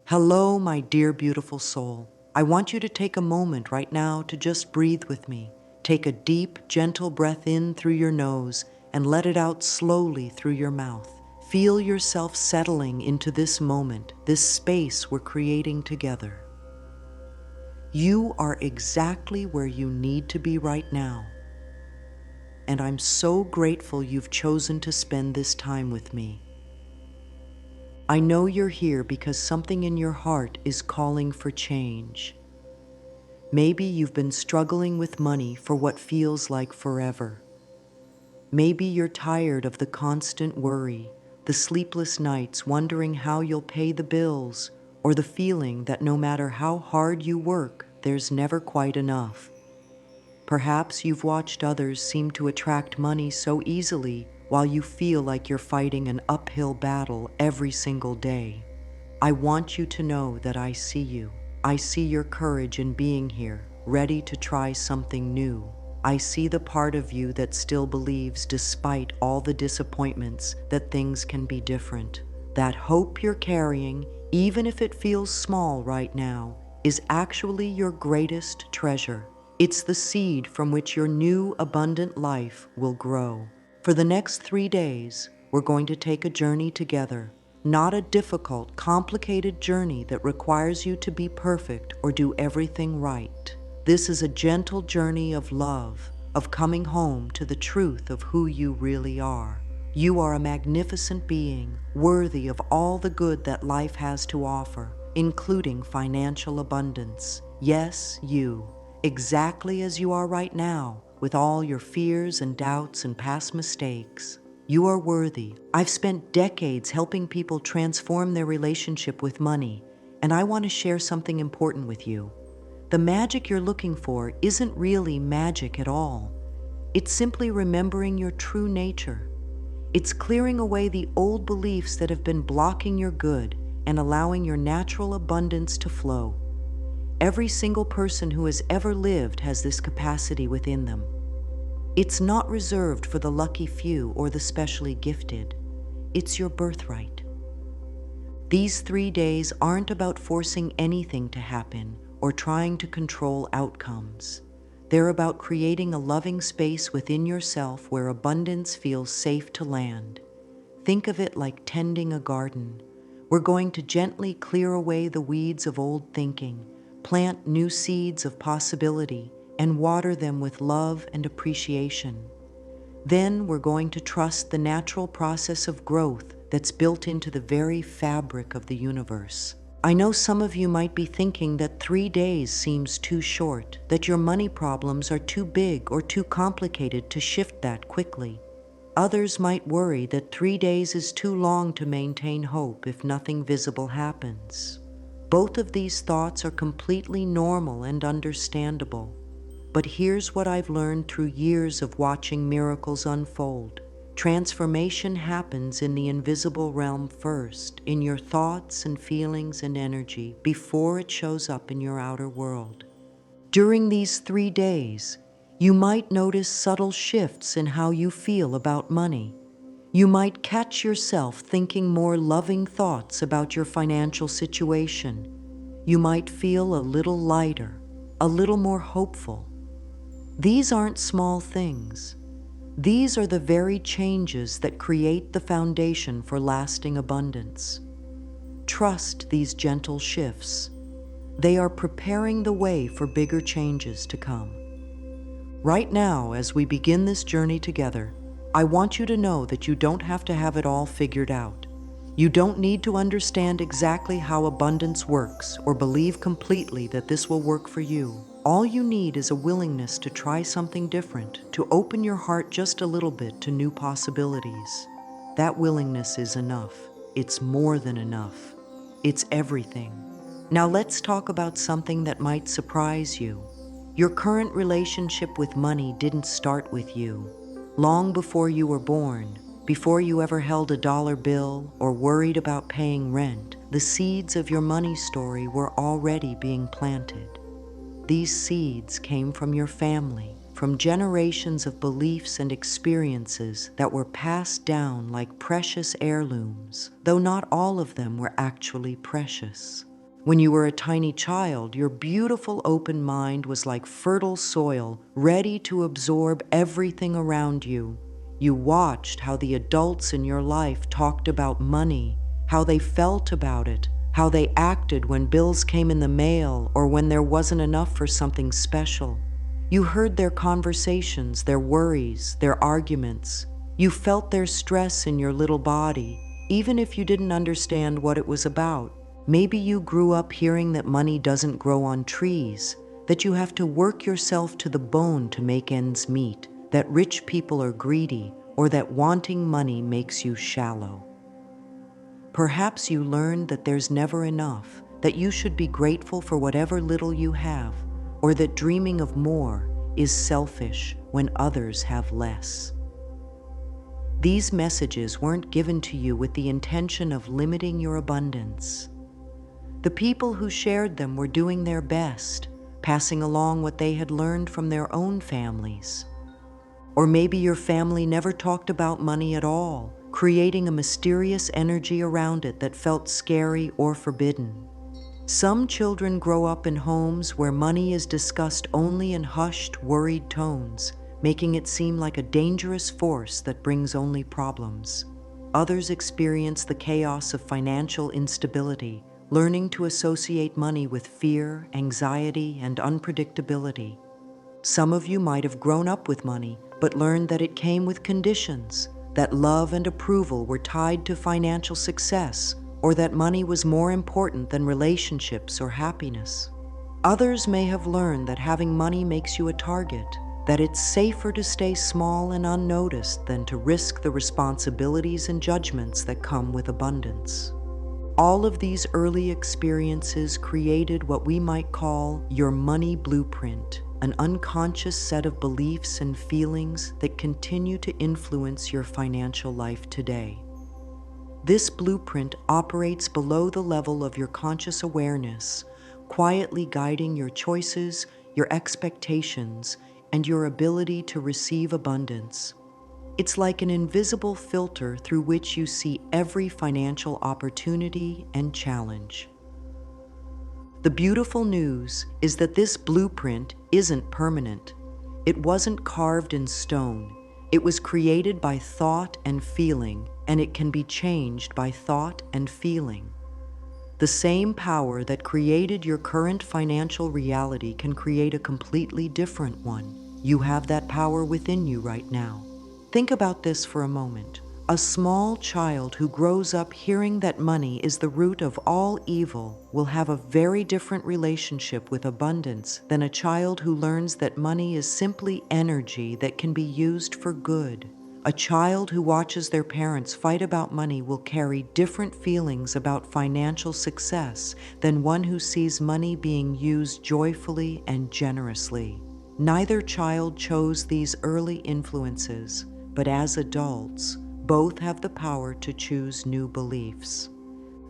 Hello, my dear beautiful soul. I want you to take a moment right now to just breathe with me. Take a deep, gentle breath in through your nose and let it out slowly through your mouth. Feel yourself settling into this moment, this space we're creating together. You are exactly where you need to be right now. And I'm so grateful you've chosen to spend this time with me. I know you're here because something in your heart is calling for change. Maybe you've been struggling with money for what feels like forever. Maybe you're tired of the constant worry, the sleepless nights wondering how you'll pay the bills, or the feeling that no matter how hard you work, there's never quite enough. Perhaps you've watched others seem to attract money so easily while you feel like you're fighting an uphill battle every single day. I want you to know that I see you. I see your courage in being here, ready to try something new. I see the part of you that still believes, despite all the disappointments, that things can be different. That hope you're carrying, even if it feels small right now, is actually your greatest treasure. It's the seed from which your new abundant life will grow. For the next 3 days, we're going to take a journey together. Not a difficult, complicated journey that requires you to be perfect or do everything right. This is a gentle journey of love, of coming home to the truth of who you really are. You are a magnificent being, worthy of all the good that life has to offer, including financial abundance. Yes, you, exactly as you are right now, with all your fears and doubts and past mistakes. You are worthy. I've spent decades helping people transform their relationship with money, and I want to share something important with you. The magic you're looking for isn't really magic at all. It's simply remembering your true nature. It's clearing away the old beliefs that have been blocking your good and allowing your natural abundance to flow. Every single person who has ever lived has this capacity within them. It's not reserved for the lucky few or the specially gifted. It's your birthright. These 3 days aren't about forcing anything to happen or trying to control outcomes. They're about creating a loving space within yourself where abundance feels safe to land. Think of it like tending a garden. We're going to gently clear away the weeds of old thinking, plant new seeds of possibility, and water them with love and appreciation. Then we're going to trust the natural process of growth that's built into the very fabric of the universe. I know some of you might be thinking that 3 days seems too short, that your money problems are too big or too complicated to shift that quickly. Others might worry that 3 days is too long to maintain hope if nothing visible happens. Both of these thoughts are completely normal and understandable. But here's what I've learned through years of watching miracles unfold. Transformation happens in the invisible realm first, in your thoughts and feelings and energy, before it shows up in your outer world. During these 3 days, you might notice subtle shifts in how you feel about money. You might catch yourself thinking more loving thoughts about your financial situation. You might feel a little lighter, a little more hopeful. These aren't small things. These are the very changes that create the foundation for lasting abundance. Trust these gentle shifts. They are preparing the way for bigger changes to come. Right now, as we begin this journey together, I want you to know that you don't have to have it all figured out. You don't need to understand exactly how abundance works or believe completely that this will work for you. All you need is a willingness to try something different, to open your heart just a little bit to new possibilities. That willingness is enough. It's more than enough. It's everything. Now let's talk about something that might surprise you. Your current relationship with money didn't start with you. Long before you were born, before you ever held a dollar bill or worried about paying rent, the seeds of your money story were already being planted. These seeds came from your family, from generations of beliefs and experiences that were passed down like precious heirlooms, though not all of them were actually precious. When you were a tiny child, your beautiful open mind was like fertile soil, ready to absorb everything around you. You watched how the adults in your life talked about money, how they felt about it, how they acted when bills came in the mail or when there wasn't enough for something special. You heard their conversations, their worries, their arguments. You felt their stress in your little body, even if you didn't understand what it was about. Maybe you grew up hearing that money doesn't grow on trees, that you have to work yourself to the bone to make ends meet, that rich people are greedy, or that wanting money makes you shallow. Perhaps you learned that there's never enough, that you should be grateful for whatever little you have, or that dreaming of more is selfish when others have less. These messages weren't given to you with the intention of limiting your abundance. The people who shared them were doing their best, passing along what they had learned from their own families. Or maybe your family never talked about money at all, creating a mysterious energy around it that felt scary or forbidden. Some children grow up in homes where money is discussed only in hushed, worried tones, making it seem like a dangerous force that brings only problems. Others experience the chaos of financial instability, learning to associate money with fear, anxiety, and unpredictability. Some of you might have grown up with money, but learned that it came with conditions, that love and approval were tied to financial success, or that money was more important than relationships or happiness. Others may have learned that having money makes you a target, that it's safer to stay small and unnoticed than to risk the responsibilities and judgments that come with abundance. All of these early experiences created what we might call your money blueprint, an unconscious set of beliefs and feelings that continue to influence your financial life today. This blueprint operates below the level of your conscious awareness, quietly guiding your choices, your expectations, and your ability to receive abundance. It's like an invisible filter through which you see every financial opportunity and challenge. The beautiful news is that this blueprint isn't permanent. It wasn't carved in stone. It was created by thought and feeling, and it can be changed by thought and feeling. The same power that created your current financial reality can create a completely different one. You have that power within you right now. Think about this for a moment. A small child who grows up hearing that money is the root of all evil will have a very different relationship with abundance than a child who learns that money is simply energy that can be used for good. A child who watches their parents fight about money will carry different feelings about financial success than one who sees money being used joyfully and generously. Neither child chose these early influences, but as adults, both have the power to choose new beliefs.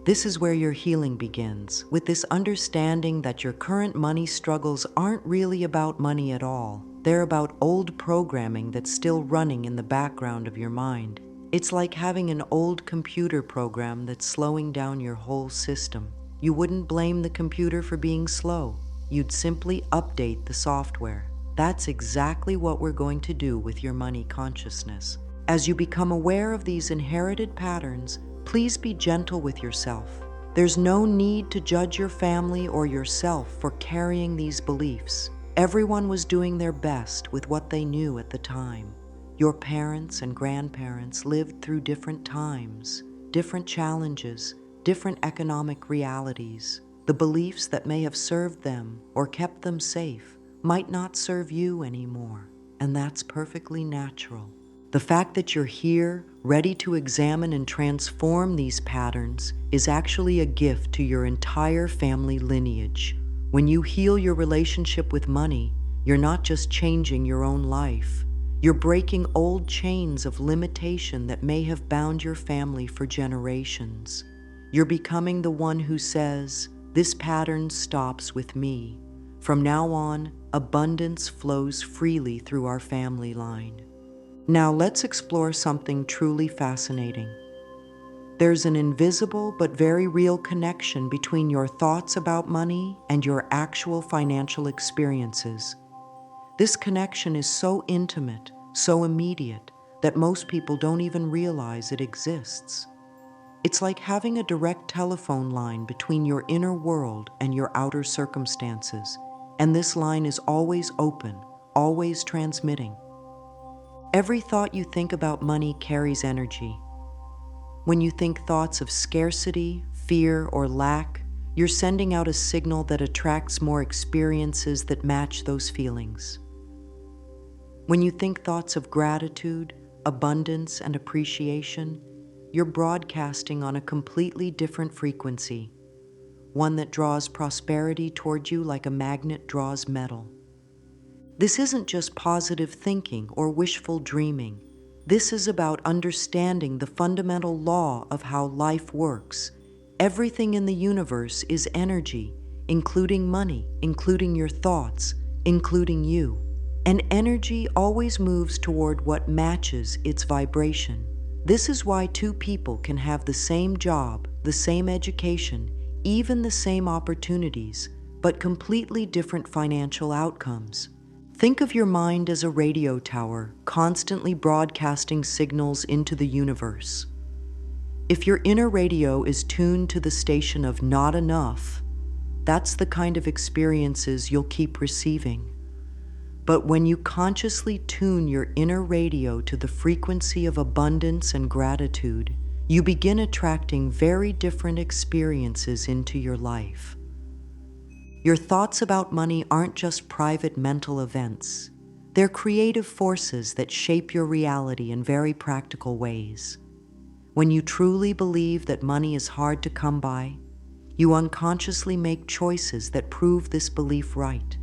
This is where your healing begins, with this understanding that your current money struggles aren't really about money at all. They're about old programming that's still running in the background of your mind. It's like having an old computer program that's slowing down your whole system. You wouldn't blame the computer for being slow. You'd simply update the software. That's exactly what we're going to do with your money consciousness. As you become aware of these inherited patterns, please be gentle with yourself. There's no need to judge your family or yourself for carrying these beliefs. Everyone was doing their best with what they knew at the time. Your parents and grandparents lived through different times, different challenges, different economic realities. The beliefs that may have served them or kept them safe might not serve you anymore, and that's perfectly natural. The fact that you're here, ready to examine and transform these patterns, is actually a gift to your entire family lineage. When you heal your relationship with money, you're not just changing your own life. You're breaking old chains of limitation that may have bound your family for generations. You're becoming the one who says, "This pattern stops with me. From now on, abundance flows freely through our family line." Now let's explore something truly fascinating. There's an invisible but very real connection between your thoughts about money and your actual financial experiences. This connection is so intimate, so immediate, that most people don't even realize it exists. It's like having a direct telephone line between your inner world and your outer circumstances, and this line is always open, always transmitting. Every thought you think about money carries energy. When you think thoughts of scarcity, fear, or lack, you're sending out a signal that attracts more experiences that match those feelings. When you think thoughts of gratitude, abundance, and appreciation, you're broadcasting on a completely different frequency, one that draws prosperity toward you like a magnet draws metal. This isn't just positive thinking or wishful dreaming. This is about understanding the fundamental law of how life works. Everything in the universe is energy, including money, including your thoughts, including you. And energy always moves toward what matches its vibration. This is why two people can have the same job, the same education, even the same opportunities, but completely different financial outcomes. Think of your mind as a radio tower, constantly broadcasting signals into the universe. If your inner radio is tuned to the station of not enough, that's the kind of experiences you'll keep receiving. But when you consciously tune your inner radio to the frequency of abundance and gratitude, you begin attracting very different experiences into your life. Your thoughts about money aren't just private mental events. They're creative forces that shape your reality in very practical ways. When you truly believe that money is hard to come by, you unconsciously make choices that prove this belief right.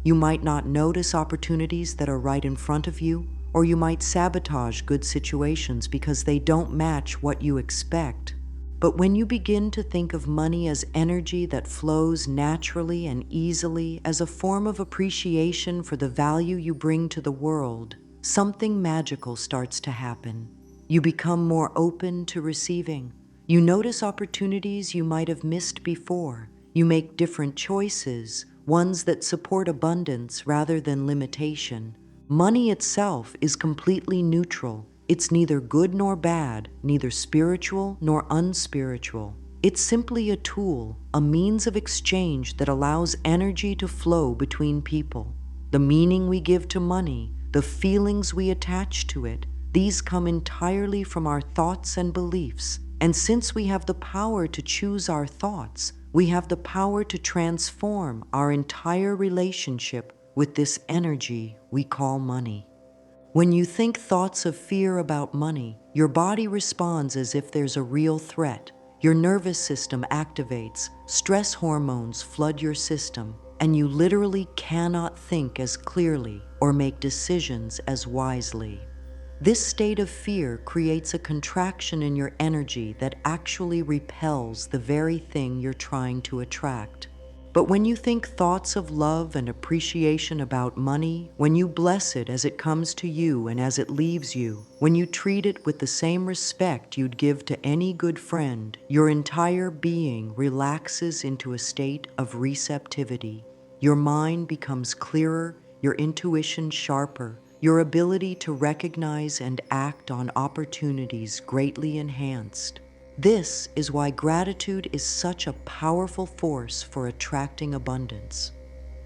You might not notice opportunities that are right in front of you, or you might sabotage good situations because they don't match what you expect. But when you begin to think of money as energy that flows naturally and easily, as a form of appreciation for the value you bring to the world, something magical starts to happen. You become more open to receiving. You notice opportunities you might have missed before. You make different choices, ones that support abundance rather than limitation. Money itself is completely neutral. It's neither good nor bad, neither spiritual nor unspiritual. It's simply a tool, a means of exchange that allows energy to flow between people. The meaning we give to money, the feelings we attach to it, these come entirely from our thoughts and beliefs. And since we have the power to choose our thoughts, we have the power to transform our entire relationship with this energy we call money. When you think thoughts of fear about money, your body responds as if there's a real threat. Your nervous system activates, stress hormones flood your system, and you literally cannot think as clearly or make decisions as wisely. This state of fear creates a contraction in your energy that actually repels the very thing you're trying to attract. But when you think thoughts of love and appreciation about money, when you bless it as it comes to you and as it leaves you, when you treat it with the same respect you'd give to any good friend, your entire being relaxes into a state of receptivity. Your mind becomes clearer, your intuition sharper, your ability to recognize and act on opportunities greatly enhanced. This is why gratitude is such a powerful force for attracting abundance.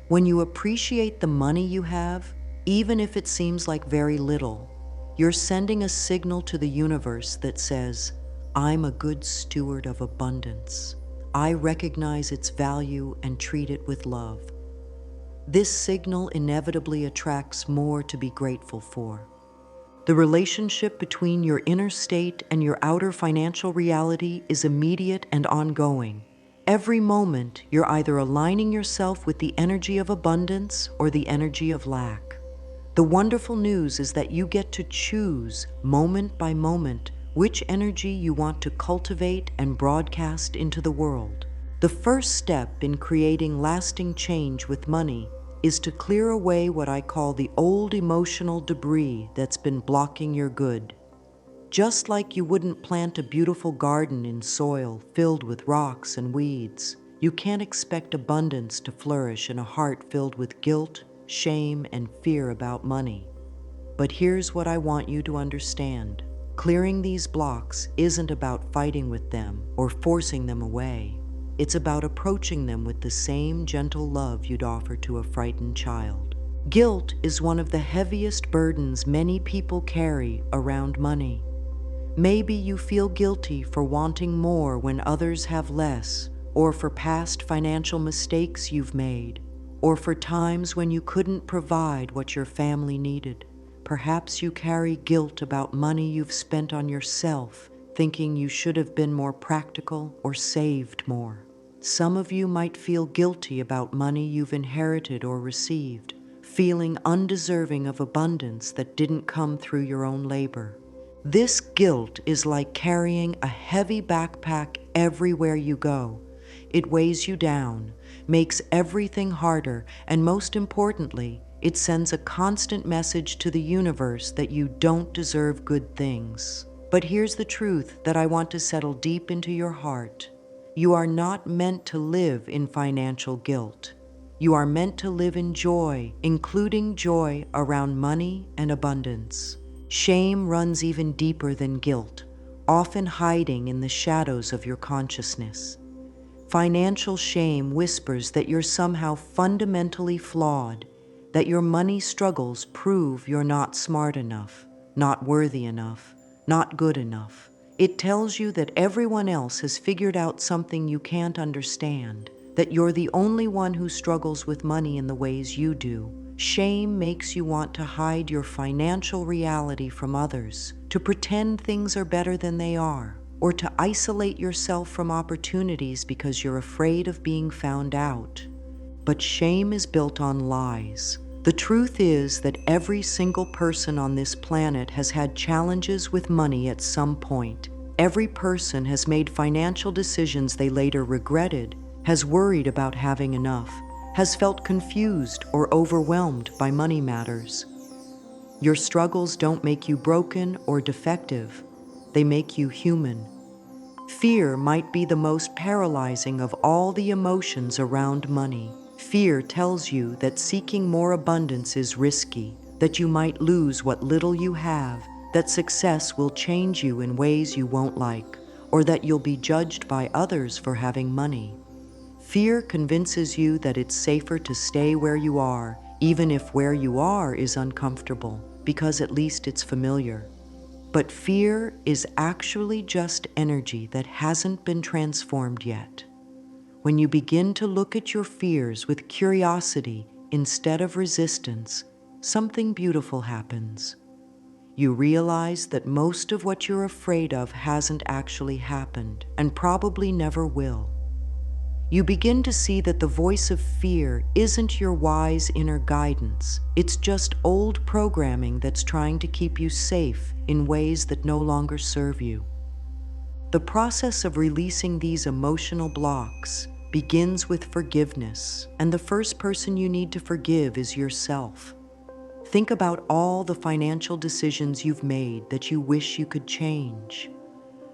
When you appreciate the money you have, even if it seems like very little, you're sending a signal to the universe that says, "I'm a good steward of abundance. I recognize its value and treat it with love." This signal inevitably attracts more to be grateful for. The relationship between your inner state and your outer financial reality is immediate and ongoing. Every moment, you're either aligning yourself with the energy of abundance or the energy of lack. The wonderful news is that you get to choose, moment by moment, which energy you want to cultivate and broadcast into the world. The first step in creating lasting change with money is to clear away what I call the old emotional debris that's been blocking your good. Just like you wouldn't plant a beautiful garden in soil filled with rocks and weeds, you can't expect abundance to flourish in a heart filled with guilt, shame, and fear about money. But here's what I want you to understand. Clearing these blocks isn't about fighting with them or forcing them away. It's about approaching them with the same gentle love you'd offer to a frightened child. Guilt is one of the heaviest burdens many people carry around money. Maybe you feel guilty for wanting more when others have less, or for past financial mistakes you've made, or for times when you couldn't provide what your family needed. Perhaps you carry guilt about money you've spent on yourself, thinking you should have been more practical or saved more. Some of you might feel guilty about money you've inherited or received, feeling undeserving of abundance that didn't come through your own labor. This guilt is like carrying a heavy backpack everywhere you go. It weighs you down, makes everything harder, and most importantly, it sends a constant message to the universe that you don't deserve good things. But here's the truth that I want to settle deep into your heart. You are not meant to live in financial guilt. You are meant to live in joy, including joy around money and abundance. Shame runs even deeper than guilt, often hiding in the shadows of your consciousness. Financial shame whispers that you're somehow fundamentally flawed, that your money struggles prove you're not smart enough, not worthy enough, not good enough. It tells you that everyone else has figured out something you can't understand, that you're the only one who struggles with money in the ways you do. Shame makes you want to hide your financial reality from others, to pretend things are better than they are, or to isolate yourself from opportunities because you're afraid of being found out. But shame is built on lies. The truth is that every single person on this planet has had challenges with money at some point. Every person has made financial decisions they later regretted, has worried about having enough, has felt confused or overwhelmed by money matters. Your struggles don't make you broken or defective. They make you human. Fear might be the most paralyzing of all the emotions around money. Fear tells you that seeking more abundance is risky, that you might lose what little you have, that success will change you in ways you won't like, or that you'll be judged by others for having money. Fear convinces you that it's safer to stay where you are, even if where you are is uncomfortable, because at least it's familiar. But fear is actually just energy that hasn't been transformed yet. When you begin to look at your fears with curiosity instead of resistance, something beautiful happens. You realize that most of what you're afraid of hasn't actually happened, and probably never will. You begin to see that the voice of fear isn't your wise inner guidance. It's just old programming that's trying to keep you safe in ways that no longer serve you. The process of releasing these emotional blocks begins with forgiveness, and the first person you need to forgive is yourself. Think about all the financial decisions you've made that you wish you could change.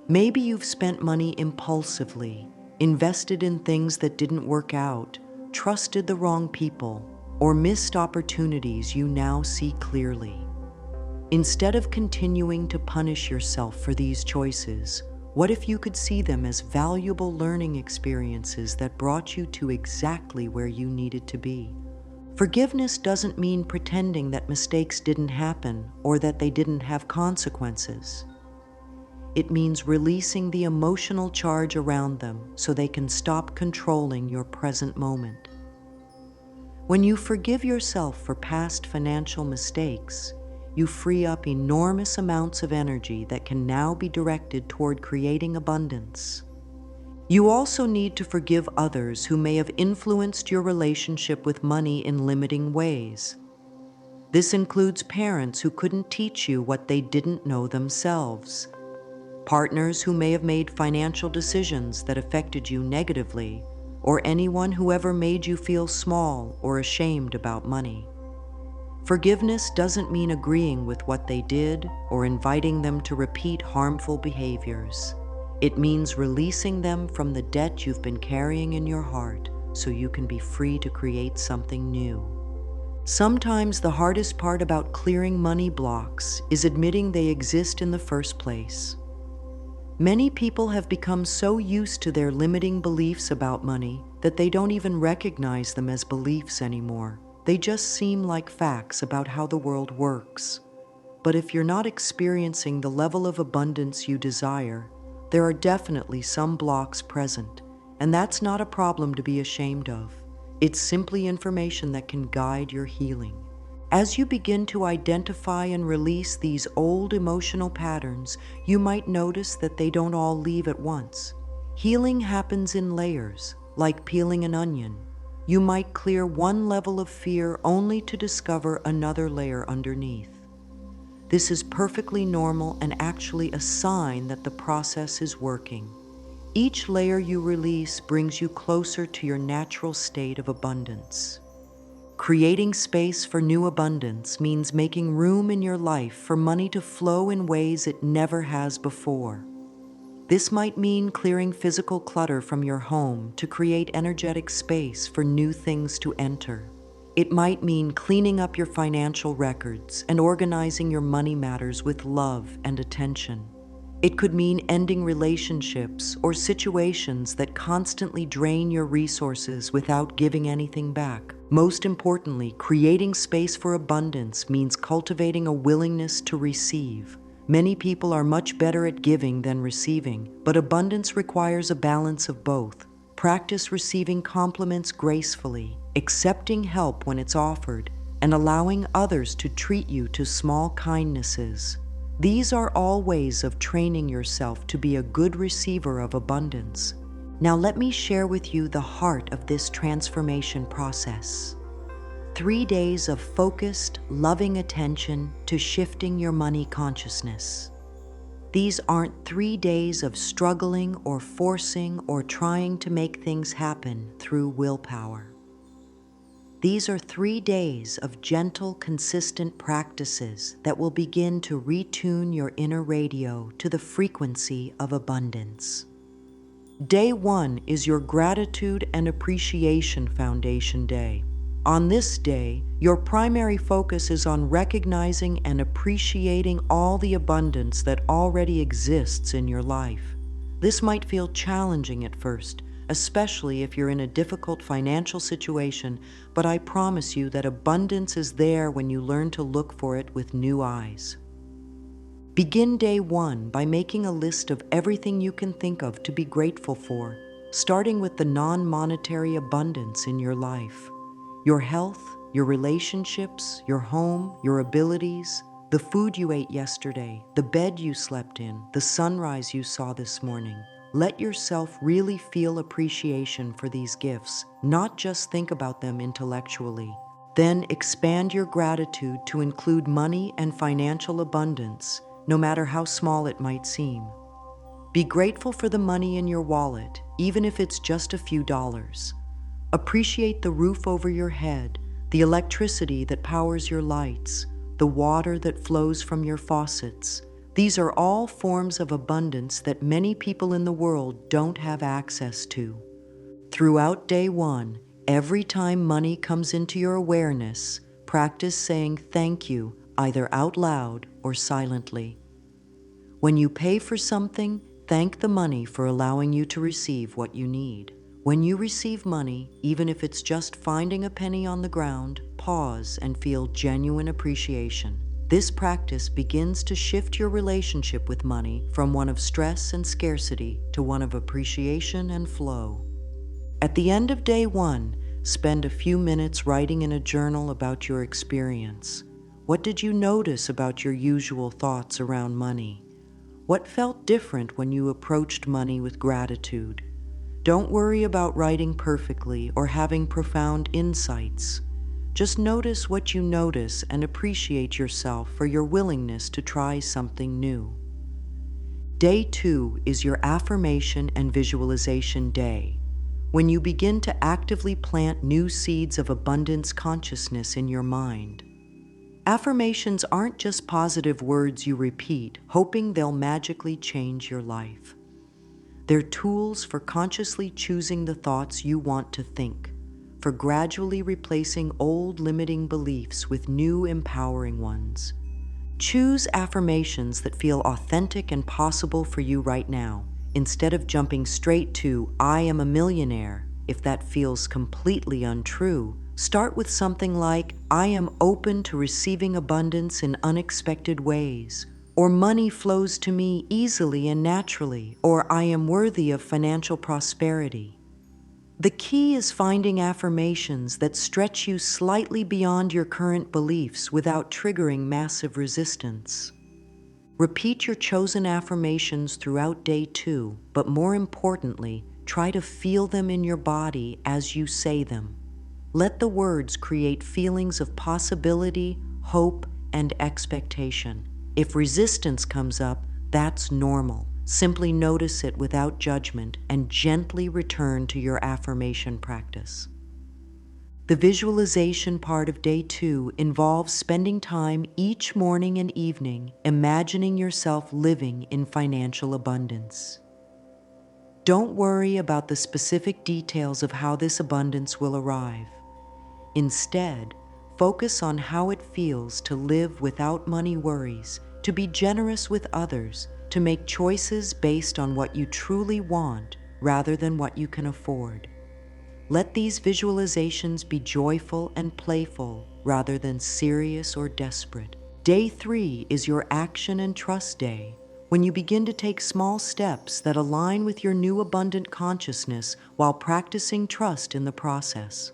Maybe you've spent money impulsively, invested in things that didn't work out, trusted the wrong people, or missed opportunities you now see clearly. Instead of continuing to punish yourself for these choices, what if you could see them as valuable learning experiences that brought you to exactly where you needed to be? Forgiveness doesn't mean pretending that mistakes didn't happen or that they didn't have consequences. It means releasing the emotional charge around them so they can stop controlling your present moment. When you forgive yourself for past financial mistakes, you free up enormous amounts of energy that can now be directed toward creating abundance. You also need to forgive others who may have influenced your relationship with money in limiting ways. This includes parents who couldn't teach you what they didn't know themselves, partners who may have made financial decisions that affected you negatively, or anyone who ever made you feel small or ashamed about money. Forgiveness doesn't mean agreeing with what they did or inviting them to repeat harmful behaviors. It means releasing them from the debt you've been carrying in your heart so you can be free to create something new. Sometimes the hardest part about clearing money blocks is admitting they exist in the first place. Many people have become so used to their limiting beliefs about money that they don't even recognize them as beliefs anymore. They just seem like facts about how the world works. But if you're not experiencing the level of abundance you desire, there are definitely some blocks present, and that's not a problem to be ashamed of. It's simply information that can guide your healing. As you begin to identify and release these old emotional patterns, you might notice that they don't all leave at once. Healing happens in layers, like peeling an onion. You might clear one level of fear only to discover another layer underneath. This is perfectly normal and actually a sign that the process is working. Each layer you release brings you closer to your natural state of abundance. Creating space for new abundance means making room in your life for money to flow in ways it never has before. This might mean clearing physical clutter from your home to create energetic space for new things to enter. It might mean cleaning up your financial records and organizing your money matters with love and attention. It could mean ending relationships or situations that constantly drain your resources without giving anything back. Most importantly, creating space for abundance means cultivating a willingness to receive. Many people are much better at giving than receiving, but abundance requires a balance of both. Practice receiving compliments gracefully, accepting help when it's offered, and allowing others to treat you to small kindnesses. These are all ways of training yourself to be a good receiver of abundance. Now let me share with you the heart of this transformation process. 3 days of focused, loving attention to shifting your money consciousness. These aren't 3 days of struggling or forcing or trying to make things happen through willpower. These are 3 days of gentle, consistent practices that will begin to retune your inner radio to the frequency of abundance. Day 1 is your Gratitude and Appreciation Foundation Day. On this day, your primary focus is on recognizing and appreciating all the abundance that already exists in your life. This might feel challenging at first, especially if you're in a difficult financial situation, but I promise you that abundance is there when you learn to look for it with new eyes. Begin day 1 by making a list of everything you can think of to be grateful for, starting with the non-monetary abundance in your life. Your health, your relationships, your home, your abilities, the food you ate yesterday, the bed you slept in, the sunrise you saw this morning. Let yourself really feel appreciation for these gifts, not just think about them intellectually. Then expand your gratitude to include money and financial abundance, no matter how small it might seem. Be grateful for the money in your wallet, even if it's just a few dollars. Appreciate the roof over your head, the electricity that powers your lights, the water that flows from your faucets. These are all forms of abundance that many people in the world don't have access to. Throughout day 1, every time money comes into your awareness, practice saying thank you, either out loud or silently. When you pay for something, thank the money for allowing you to receive what you need. When you receive money, even if it's just finding a penny on the ground, pause and feel genuine appreciation. This practice begins to shift your relationship with money from one of stress and scarcity to one of appreciation and flow. At the end of day 1, spend a few minutes writing in a journal about your experience. What did you notice about your usual thoughts around money? What felt different when you approached money with gratitude? Don't worry about writing perfectly or having profound insights. Just notice what you notice and appreciate yourself for your willingness to try something new. Day 2 is your affirmation and visualization day, when you begin to actively plant new seeds of abundance consciousness in your mind. Affirmations aren't just positive words you repeat, hoping they'll magically change your life. They're tools for consciously choosing the thoughts you want to think, for gradually replacing old limiting beliefs with new empowering ones. Choose affirmations that feel authentic and possible for you right now, instead of jumping straight to, "I am a millionaire." If that feels completely untrue, start with something like, "I am open to receiving abundance in unexpected ways," or "Money flows to me easily and naturally," or "I am worthy of financial prosperity." The key is finding affirmations that stretch you slightly beyond your current beliefs without triggering massive resistance. Repeat your chosen affirmations throughout day 2, but more importantly, try to feel them in your body as you say them. Let the words create feelings of possibility, hope, and expectation. If resistance comes up, that's normal. Simply notice it without judgment and gently return to your affirmation practice. The visualization part of day 2 involves spending time each morning and evening imagining yourself living in financial abundance. Don't worry about the specific details of how this abundance will arrive. Instead, focus on how it feels to live without money worries, to be generous with others, to make choices based on what you truly want rather than what you can afford. Let these visualizations be joyful and playful rather than serious or desperate. Day 3 is your action and trust day, when you begin to take small steps that align with your new abundant consciousness while practicing trust in the process.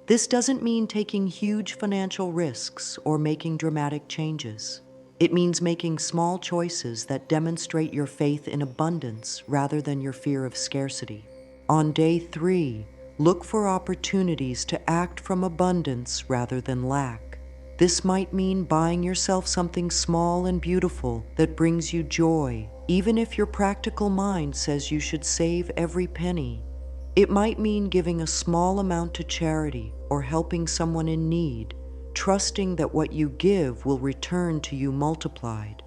This doesn't mean taking huge financial risks or making dramatic changes. It means making small choices that demonstrate your faith in abundance rather than your fear of scarcity. On day 3, look for opportunities to act from abundance rather than lack. This might mean buying yourself something small and beautiful that brings you joy, even if your practical mind says you should save every penny. It might mean giving a small amount to charity or helping someone in need, trusting that what you give will return to you multiplied.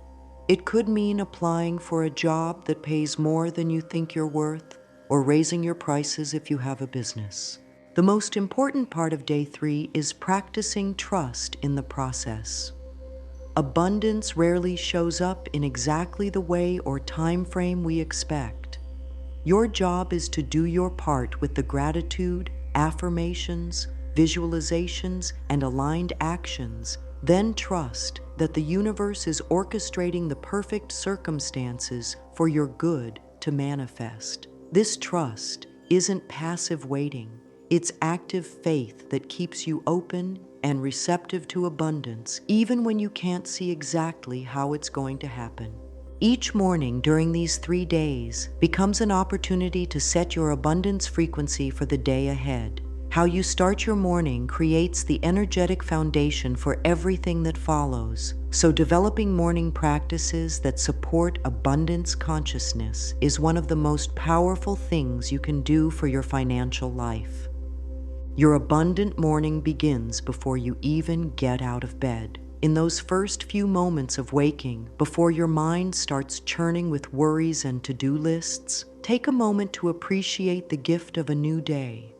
It could mean applying for a job that pays more than you think you're worth, or raising your prices if you have a business. The most important part of day 3 is practicing trust in the process. Abundance rarely shows up in exactly the way or time frame we expect. Your job is to do your part with the gratitude, affirmations, visualizations, and aligned actions. Then trust that the universe is orchestrating the perfect circumstances for your good to manifest. This trust isn't passive waiting. It's active faith that keeps you open and receptive to abundance, even when you can't see exactly how it's going to happen. Each morning during these 3 days becomes an opportunity to set your abundance frequency for the day ahead. How you start your morning creates the energetic foundation for everything that follows. So developing morning practices that support abundance consciousness is one of the most powerful things you can do for your financial life. Your abundant morning begins before you even get out of bed. In those first few moments of waking, before your mind starts churning with worries and to-do lists, take a moment to appreciate the gift of a new day.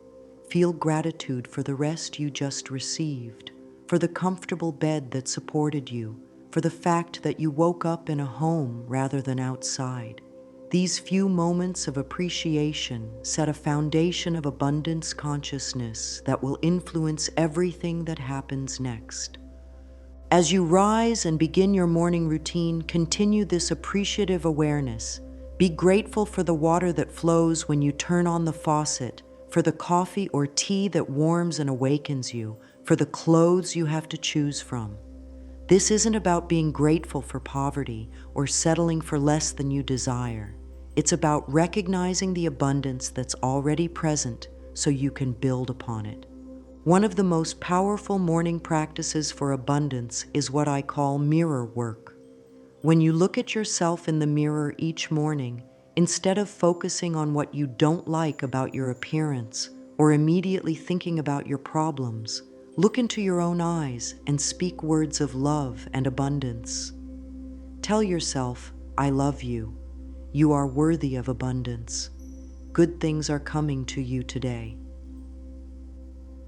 Feel gratitude for the rest you just received, for the comfortable bed that supported you, for the fact that you woke up in a home rather than outside. These few moments of appreciation set a foundation of abundance consciousness that will influence everything that happens next. As you rise and begin your morning routine, continue this appreciative awareness. Be grateful for the water that flows when you turn on the faucet, for the coffee or tea that warms and awakens you, for the clothes you have to choose from. This isn't about being grateful for poverty or settling for less than you desire. It's about recognizing the abundance that's already present so you can build upon it. One of the most powerful morning practices for abundance is what I call mirror work. When you look at yourself in the mirror each morning, instead of focusing on what you don't like about your appearance or immediately thinking about your problems, Look into your own eyes and speak words of love and abundance. Tell yourself, I love you. You are worthy of abundance. Good things are coming to you today.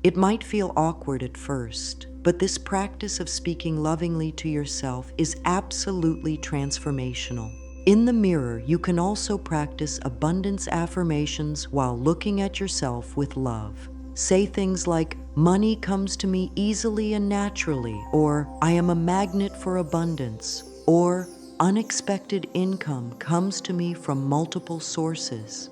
It might feel awkward at first, but this practice of speaking lovingly to yourself is absolutely transformational. In the mirror, you can also practice abundance affirmations while looking at yourself with love. Say things like, money comes to me easily and naturally, or I am a magnet for abundance, or unexpected income comes to me from multiple sources.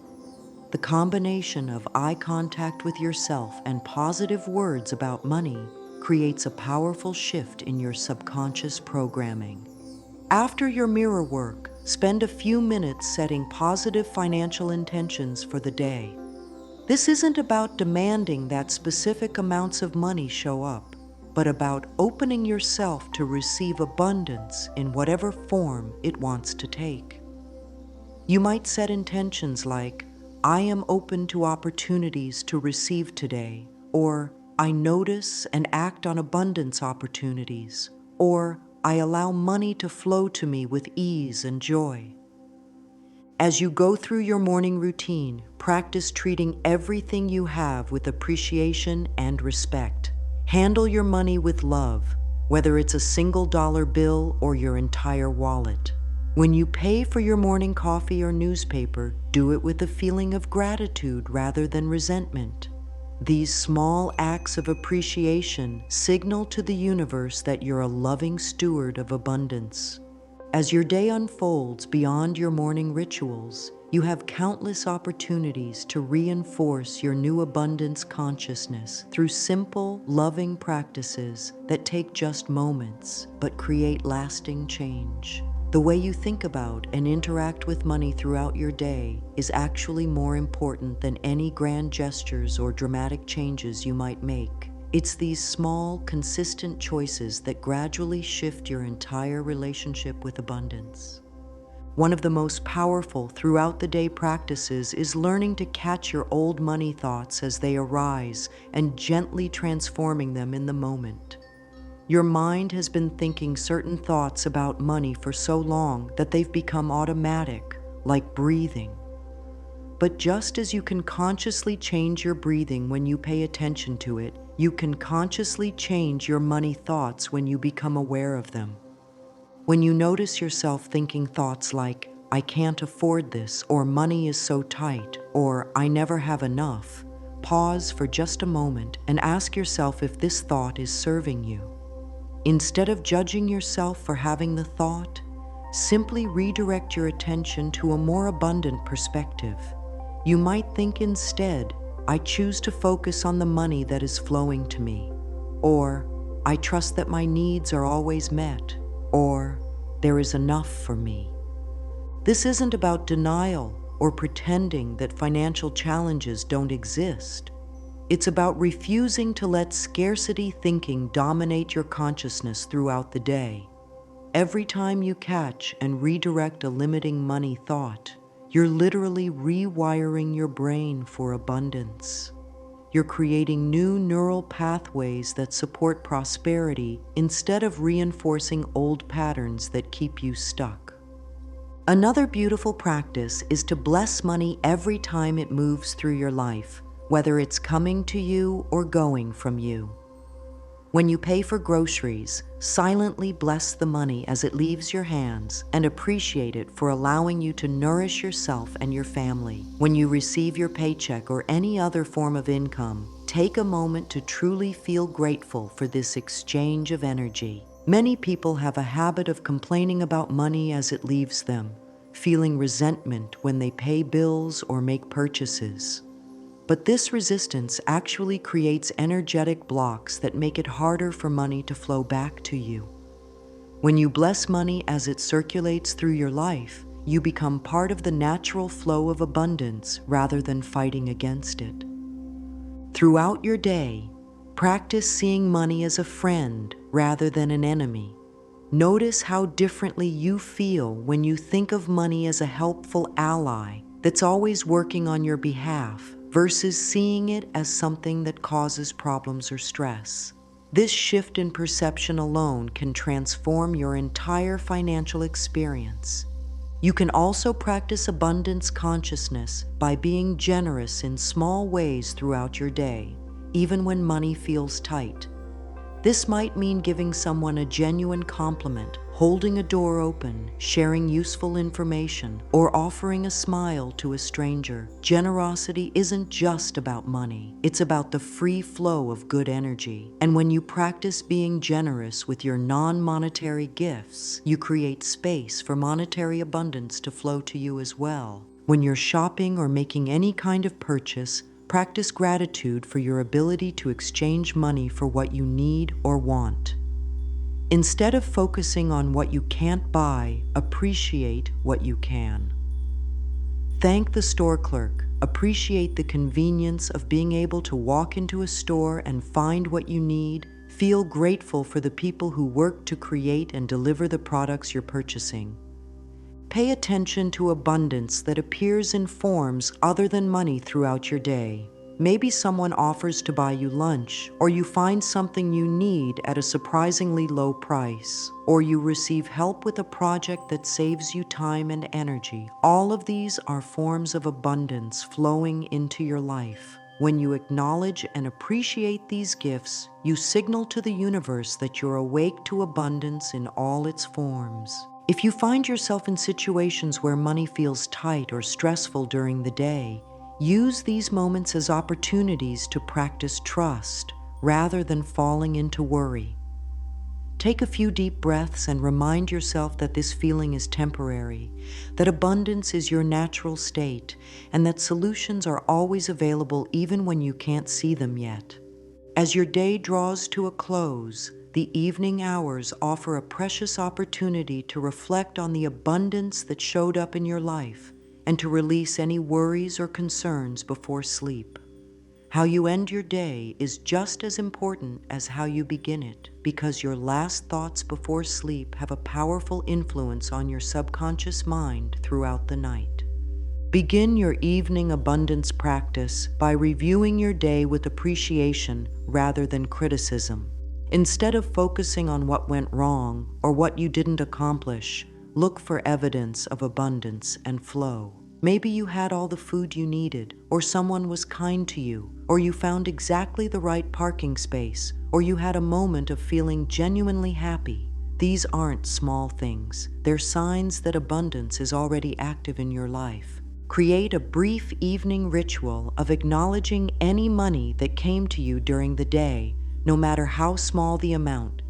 The combination of eye contact with yourself and positive words about money creates a powerful shift in your subconscious programming. After your mirror work, spend a few minutes setting positive financial intentions for the day. This isn't about demanding that specific amounts of money show up, but about opening yourself to receive abundance in whatever form it wants to take. You might set intentions like, I am open to opportunities to receive today, or I notice and act on abundance opportunities, or I allow money to flow to me with ease and joy. As you go through your morning routine, practice treating everything you have with appreciation and respect. Handle your money with love, whether it's a single dollar bill or your entire wallet. When you pay for your morning coffee or newspaper, do it with a feeling of gratitude rather than resentment. These small acts of appreciation signal to the universe that you're a loving steward of abundance. As your day unfolds beyond your morning rituals, you have countless opportunities to reinforce your new abundance consciousness through simple, loving practices that take just moments but create lasting change. The way you think about and interact with money throughout your day is actually more important than any grand gestures or dramatic changes you might make. It's these small, consistent choices that gradually shift your entire relationship with abundance. One of the most powerful throughout the day practices is learning to catch your old money thoughts as they arise and gently transforming them in the moment. Your mind has been thinking certain thoughts about money for so long that they've become automatic, like breathing. But just as you can consciously change your breathing when you pay attention to it, you can consciously change your money thoughts when you become aware of them. When you notice yourself thinking thoughts like, I can't afford this, or money is so tight, or I never have enough, pause for just a moment and ask yourself if this thought is serving you. Instead of judging yourself for having the thought, simply redirect your attention to a more abundant perspective. You might think instead, I choose to focus on the money that is flowing to me, or I trust that my needs are always met, or there is enough for me. This isn't about denial or pretending that financial challenges don't exist. It's about refusing to let scarcity thinking dominate your consciousness throughout the day. Every time you catch and redirect a limiting money thought, you're literally rewiring your brain for abundance. You're creating new neural pathways that support prosperity instead of reinforcing old patterns that keep you stuck. Another beautiful practice is to bless money every time it moves through your life, whether it's coming to you or going from you. When you pay for groceries, silently bless the money as it leaves your hands and appreciate it for allowing you to nourish yourself and your family. When you receive your paycheck or any other form of income, take a moment to truly feel grateful for this exchange of energy. Many people have a habit of complaining about money as it leaves them, feeling resentment when they pay bills or make purchases. But this resistance actually creates energetic blocks that make it harder for money to flow back to you. When you bless money as it circulates through your life, you become part of the natural flow of abundance rather than fighting against it. Throughout your day, practice seeing money as a friend rather than an enemy. Notice how differently you feel when you think of money as a helpful ally that's always working on your behalf, versus seeing it as something that causes problems or stress. This shift in perception alone can transform your entire financial experience. You can also practice abundance consciousness by being generous in small ways throughout your day, even when money feels tight. This might mean giving someone a genuine compliment, holding a door open, sharing useful information, or offering a smile to a stranger. Generosity isn't just about money. It's about the free flow of good energy. And when you practice being generous with your non-monetary gifts, you create space for monetary abundance to flow to you as well. When you're shopping or making any kind of purchase, practice gratitude for your ability to exchange money for what you need or want. Instead of focusing on what you can't buy, appreciate what you can. Thank the store clerk. Appreciate the convenience of being able to walk into a store and find what you need. Feel grateful for the people who work to create and deliver the products you're purchasing. Pay attention to abundance that appears in forms other than money throughout your day. Maybe someone offers to buy you lunch, or you find something you need at a surprisingly low price, or you receive help with a project that saves you time and energy. All of these are forms of abundance flowing into your life. When you acknowledge and appreciate these gifts, you signal to the universe that you're awake to abundance in all its forms. If you find yourself in situations where money feels tight or stressful during the day, use these moments as opportunities to practice trust rather than falling into worry. Take a few deep breaths and remind yourself that this feeling is temporary, that abundance is your natural state, and that solutions are always available even when you can't see them yet. As your day draws to a close, the evening hours offer a precious opportunity to reflect on the abundance that showed up in your life and to release any worries or concerns before sleep. How you end your day is just as important as how you begin it, because your last thoughts before sleep have a powerful influence on your subconscious mind throughout the night. Begin your evening abundance practice by reviewing your day with appreciation rather than criticism. Instead of focusing on what went wrong or what you didn't accomplish, look for evidence of abundance and flow. Maybe you had all the food you needed, or someone was kind to you, or you found exactly the right parking space, or you had a moment of feeling genuinely happy. These aren't small things. They're signs that abundance is already active in your life. Create a brief evening ritual of acknowledging any money that came to you during the day, no matter how small the amount.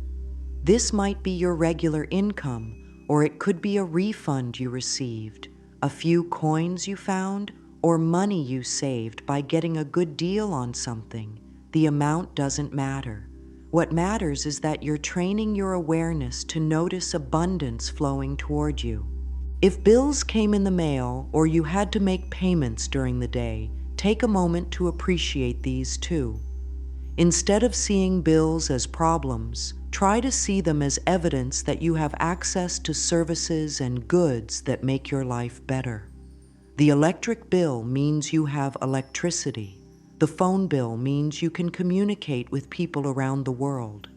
This might be your regular income, or it could be a refund you received, a few coins you found, or money you saved by getting a good deal on something. The amount doesn't matter. What matters is that you're training your awareness to notice abundance flowing toward you. If bills came in the mail or you had to make payments during the day, take a moment to appreciate these too. Instead of seeing bills as problems, try to see them as evidence that you have access to services and goods that make your life better. The electric bill means you have electricity. The phone bill means you can communicate with people around the world.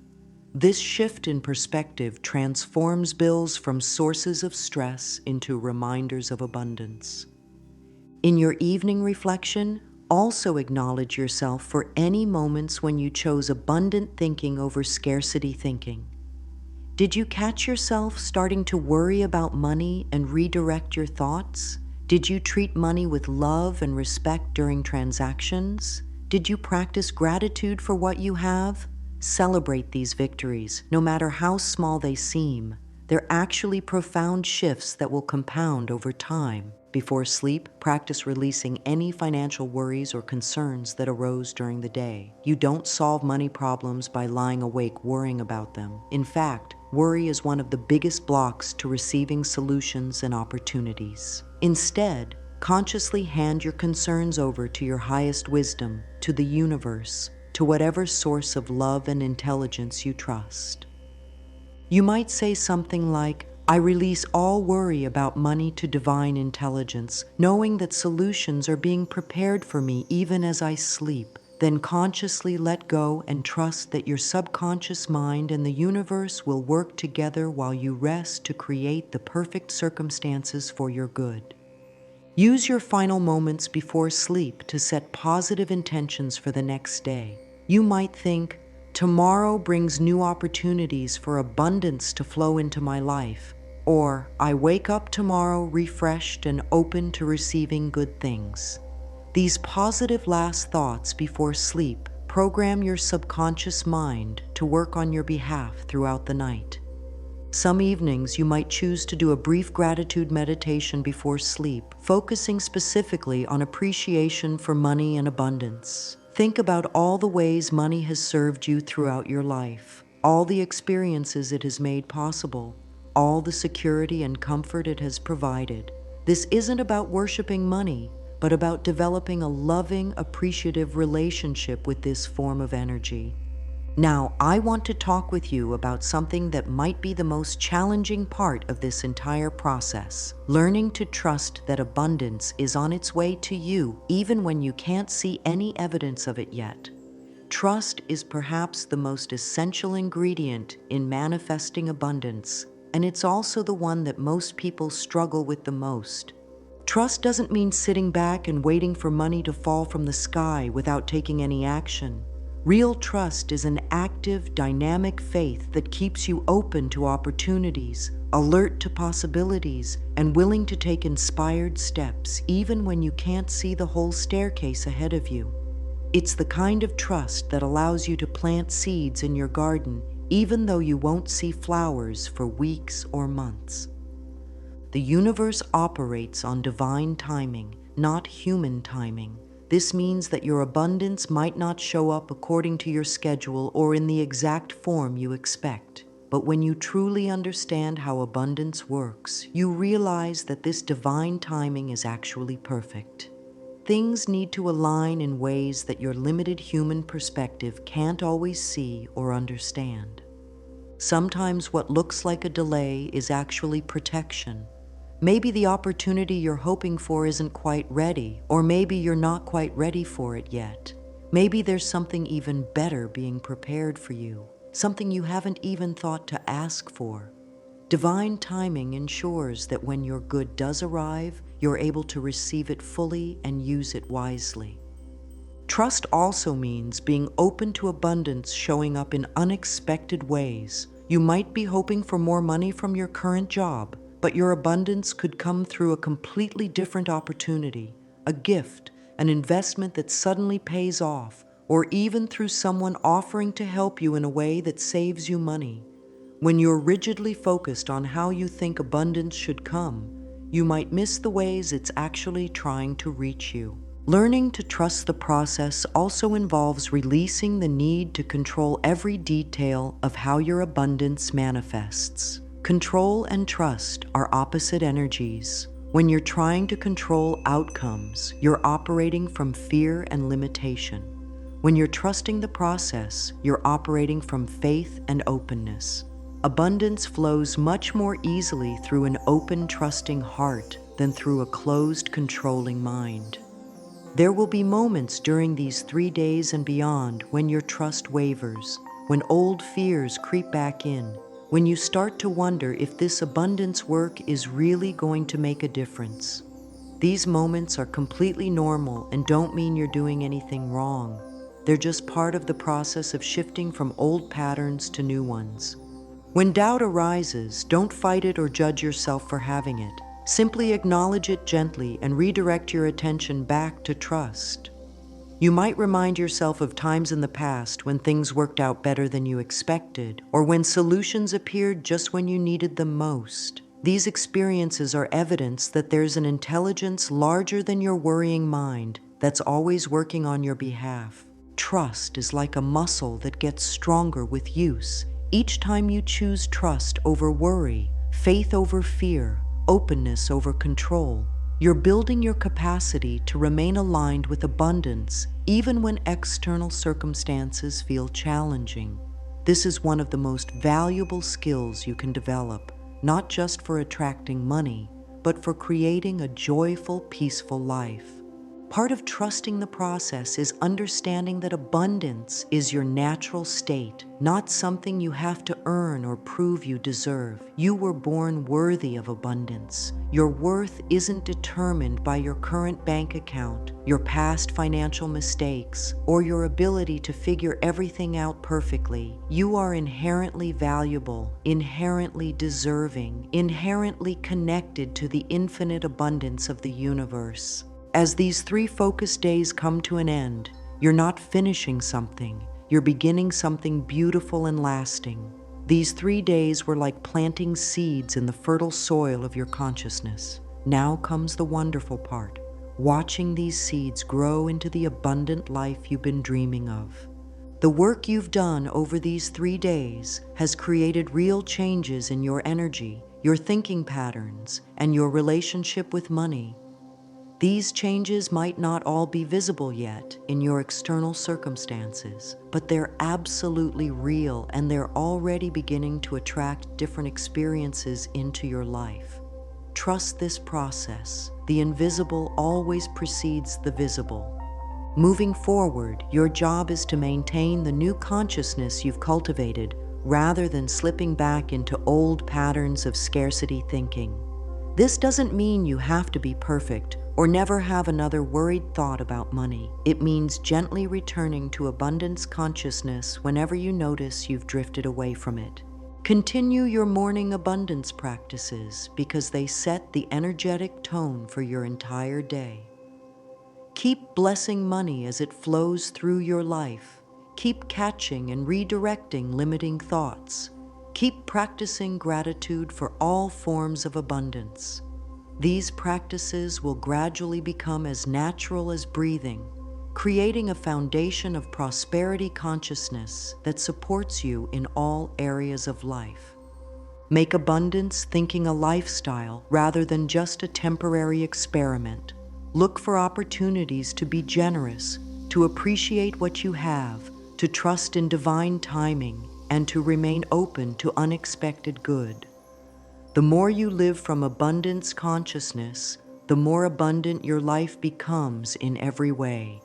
This shift in perspective transforms bills from sources of stress into reminders of abundance. In your evening reflection, also acknowledge yourself for any moments when you chose abundant thinking over scarcity thinking. Did you catch yourself starting to worry about money and redirect your thoughts? Did you treat money with love and respect during transactions? Did you practice gratitude for what you have? Celebrate these victories, no matter how small they seem. They're actually profound shifts that will compound over time. Before sleep, practice releasing any financial worries or concerns that arose during the day. You don't solve money problems by lying awake worrying about them. In fact, worry is one of the biggest blocks to receiving solutions and opportunities. Instead, consciously hand your concerns over to your highest wisdom, to the universe, to whatever source of love and intelligence you trust. You might say something like, I release all worry about money to divine intelligence, knowing that solutions are being prepared for me even as I sleep. Then consciously let go and trust that your subconscious mind and the universe will work together while you rest to create the perfect circumstances for your good. Use your final moments before sleep to set positive intentions for the next day. You might think, tomorrow brings new opportunities for abundance to flow into my life, or I wake up tomorrow refreshed and open to receiving good things. These positive last thoughts before sleep program your subconscious mind to work on your behalf throughout the night. Some evenings you might choose to do a brief gratitude meditation before sleep, focusing specifically on appreciation for money and abundance. Think about all the ways money has served you throughout your life, all the experiences it has made possible, all the security and comfort it has provided. This isn't about worshiping money, but about developing a loving, appreciative relationship with this form of energy. Now, I want to talk with you about something that might be the most challenging part of this entire process: learning to trust that abundance is on its way to you, even when you can't see any evidence of it yet. Trust is perhaps the most essential ingredient in manifesting abundance, and it's also the one that most people struggle with the most. Trust doesn't mean sitting back and waiting for money to fall from the sky without taking any action. Real trust is an active, dynamic faith that keeps you open to opportunities, alert to possibilities, and willing to take inspired steps even when you can't see the whole staircase ahead of you. It's the kind of trust that allows you to plant seeds in your garden even though you won't see flowers for weeks or months. The universe operates on divine timing, not human timing. This means that your abundance might not show up according to your schedule or in the exact form you expect. But when you truly understand how abundance works, you realize that this divine timing is actually perfect. Things need to align in ways that your limited human perspective can't always see or understand. Sometimes what looks like a delay is actually protection. Maybe the opportunity you're hoping for isn't quite ready, or maybe you're not quite ready for it yet. Maybe there's something even better being prepared for you, something you haven't even thought to ask for. Divine timing ensures that when your good does arrive, you're able to receive it fully and use it wisely. Trust also means being open to abundance showing up in unexpected ways. You might be hoping for more money from your current job, but your abundance could come through a completely different opportunity, a gift, an investment that suddenly pays off, or even through someone offering to help you in a way that saves you money. When you're rigidly focused on how you think abundance should come, you might miss the ways it's actually trying to reach you. Learning to trust the process also involves releasing the need to control every detail of how your abundance manifests. Control and trust are opposite energies. When you're trying to control outcomes, you're operating from fear and limitation. When you're trusting the process, you're operating from faith and openness. Abundance flows much more easily through an open, trusting heart than through a closed, controlling mind. There will be moments during these 3 days and beyond when your trust wavers, when old fears creep back in, when you start to wonder if this abundance work is really going to make a difference. These moments are completely normal and don't mean you're doing anything wrong. They're just part of the process of shifting from old patterns to new ones. When doubt arises, don't fight it or judge yourself for having it. Simply acknowledge it gently and redirect your attention back to trust. You might remind yourself of times in the past when things worked out better than you expected, or when solutions appeared just when you needed them most. These experiences are evidence that there's an intelligence larger than your worrying mind that's always working on your behalf. Trust is like a muscle that gets stronger with use. Each time you choose trust over worry, faith over fear, openness over control, you're building your capacity to remain aligned with abundance even when external circumstances feel challenging. This is one of the most valuable skills you can develop, not just for attracting money, but for creating a joyful, peaceful life. Part of trusting the process is understanding that abundance is your natural state, not something you have to earn or prove you deserve. You were born worthy of abundance. Your worth isn't determined by your current bank account, your past financial mistakes, or your ability to figure everything out perfectly. You are inherently valuable, inherently deserving, inherently connected to the infinite abundance of the universe. As these 3 focused days come to an end, you're not finishing something, you're beginning something beautiful and lasting. These 3 days were like planting seeds in the fertile soil of your consciousness. Now comes the wonderful part, watching these seeds grow into the abundant life you've been dreaming of. The work you've done over these 3 days has created real changes in your energy, your thinking patterns, and your relationship with money. These changes might not all be visible yet in your external circumstances, but they're absolutely real and they're already beginning to attract different experiences into your life. Trust this process. The invisible always precedes the visible. Moving forward, your job is to maintain the new consciousness you've cultivated rather than slipping back into old patterns of scarcity thinking. This doesn't mean you have to be perfect or never have another worried thought about money. It means gently returning to abundance consciousness whenever you notice you've drifted away from it. Continue your morning abundance practices because they set the energetic tone for your entire day. Keep blessing money as it flows through your life. Keep catching and redirecting limiting thoughts. Keep practicing gratitude for all forms of abundance. These practices will gradually become as natural as breathing, creating a foundation of prosperity consciousness that supports you in all areas of life. Make abundance thinking a lifestyle rather than just a temporary experiment. Look for opportunities to be generous, to appreciate what you have, to trust in divine timing, and to remain open to unexpected good. The more you live from abundance consciousness, the more abundant your life becomes in every way.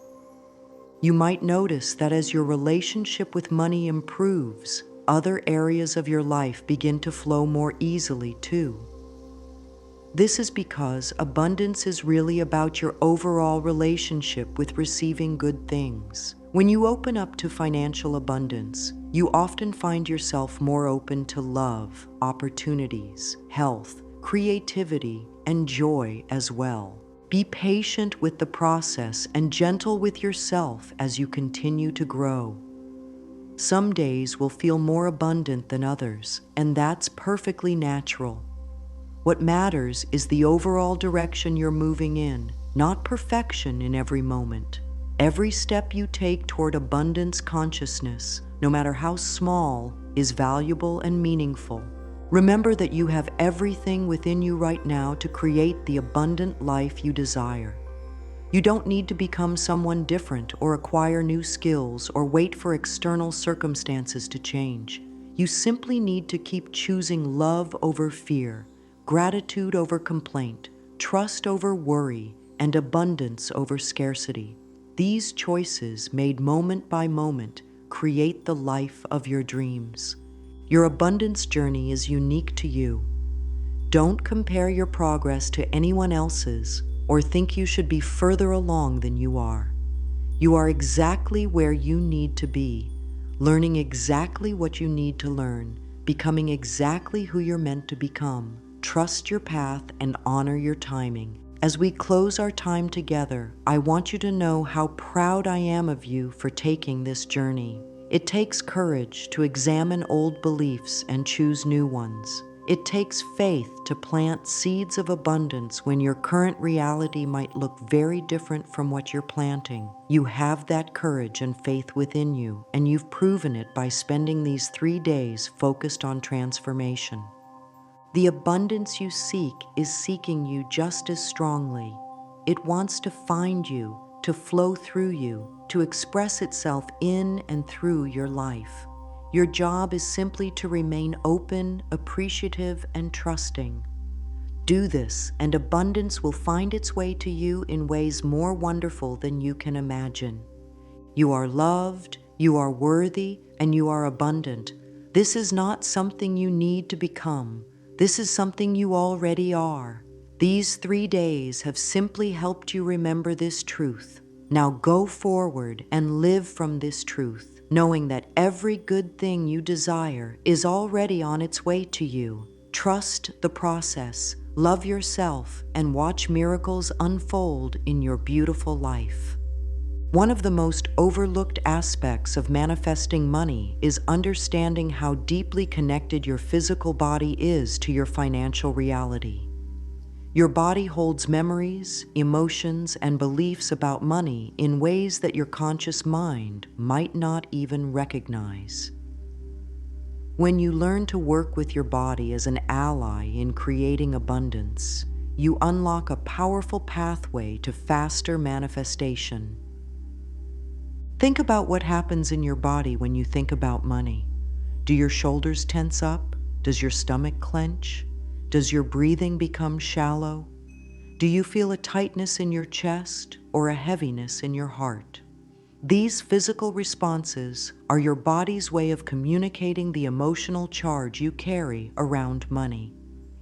You might notice that as your relationship with money improves, other areas of your life begin to flow more easily too. This is because abundance is really about your overall relationship with receiving good things. When you open up to financial abundance, you often find yourself more open to love, opportunities, health, creativity, and joy as well. Be patient with the process and gentle with yourself as you continue to grow. Some days will feel more abundant than others, and that's perfectly natural. What matters is the overall direction you're moving in, not perfection in every moment. Every step you take toward abundance consciousness, no matter how small, is valuable and meaningful. Remember that you have everything within you right now to create the abundant life you desire. You don't need to become someone different or acquire new skills or wait for external circumstances to change. You simply need to keep choosing love over fear, gratitude over complaint, trust over worry, and abundance over scarcity. These choices, made moment by moment, create the life of your dreams. Your abundance journey is unique to you. Don't compare your progress to anyone else's or think you should be further along than you are. You are exactly where you need to be, learning exactly what you need to learn, becoming exactly who you're meant to become. Trust your path and honor your timing. As we close our time together, I want you to know how proud I am of you for taking this journey. It takes courage to examine old beliefs and choose new ones. It takes faith to plant seeds of abundance when your current reality might look very different from what you're planting. You have that courage and faith within you, and you've proven it by spending these 3 days focused on transformation. The abundance you seek is seeking you just as strongly. It wants to find you, to flow through you, to express itself in and through your life. Your job is simply to remain open, appreciative, and trusting. Do this, and abundance will find its way to you in ways more wonderful than you can imagine. You are loved, you are worthy, and you are abundant. This is not something you need to become. This is something you already are. These 3 days have simply helped you remember this truth. Now go forward and live from this truth, knowing that every good thing you desire is already on its way to you. Trust the process, love yourself, and watch miracles unfold in your beautiful life. One of the most overlooked aspects of manifesting money is understanding how deeply connected your physical body is to your financial reality. Your body holds memories, emotions, and beliefs about money in ways that your conscious mind might not even recognize. When you learn to work with your body as an ally in creating abundance, you unlock a powerful pathway to faster manifestation. Think about what happens in your body when you think about money. Do your shoulders tense up? Does your stomach clench? Does your breathing become shallow? Do you feel a tightness in your chest or a heaviness in your heart? These physical responses are your body's way of communicating the emotional charge you carry around money.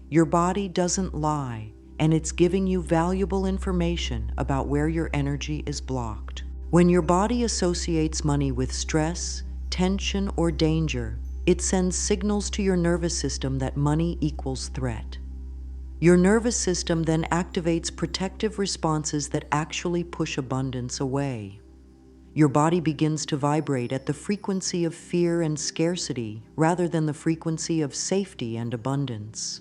Your body doesn't lie, and it's giving you valuable information about where your energy is blocked. When your body associates money with stress, tension, or danger, it sends signals to your nervous system that money equals threat. Your nervous system then activates protective responses that actually push abundance away. Your body begins to vibrate at the frequency of fear and scarcity rather than the frequency of safety and abundance.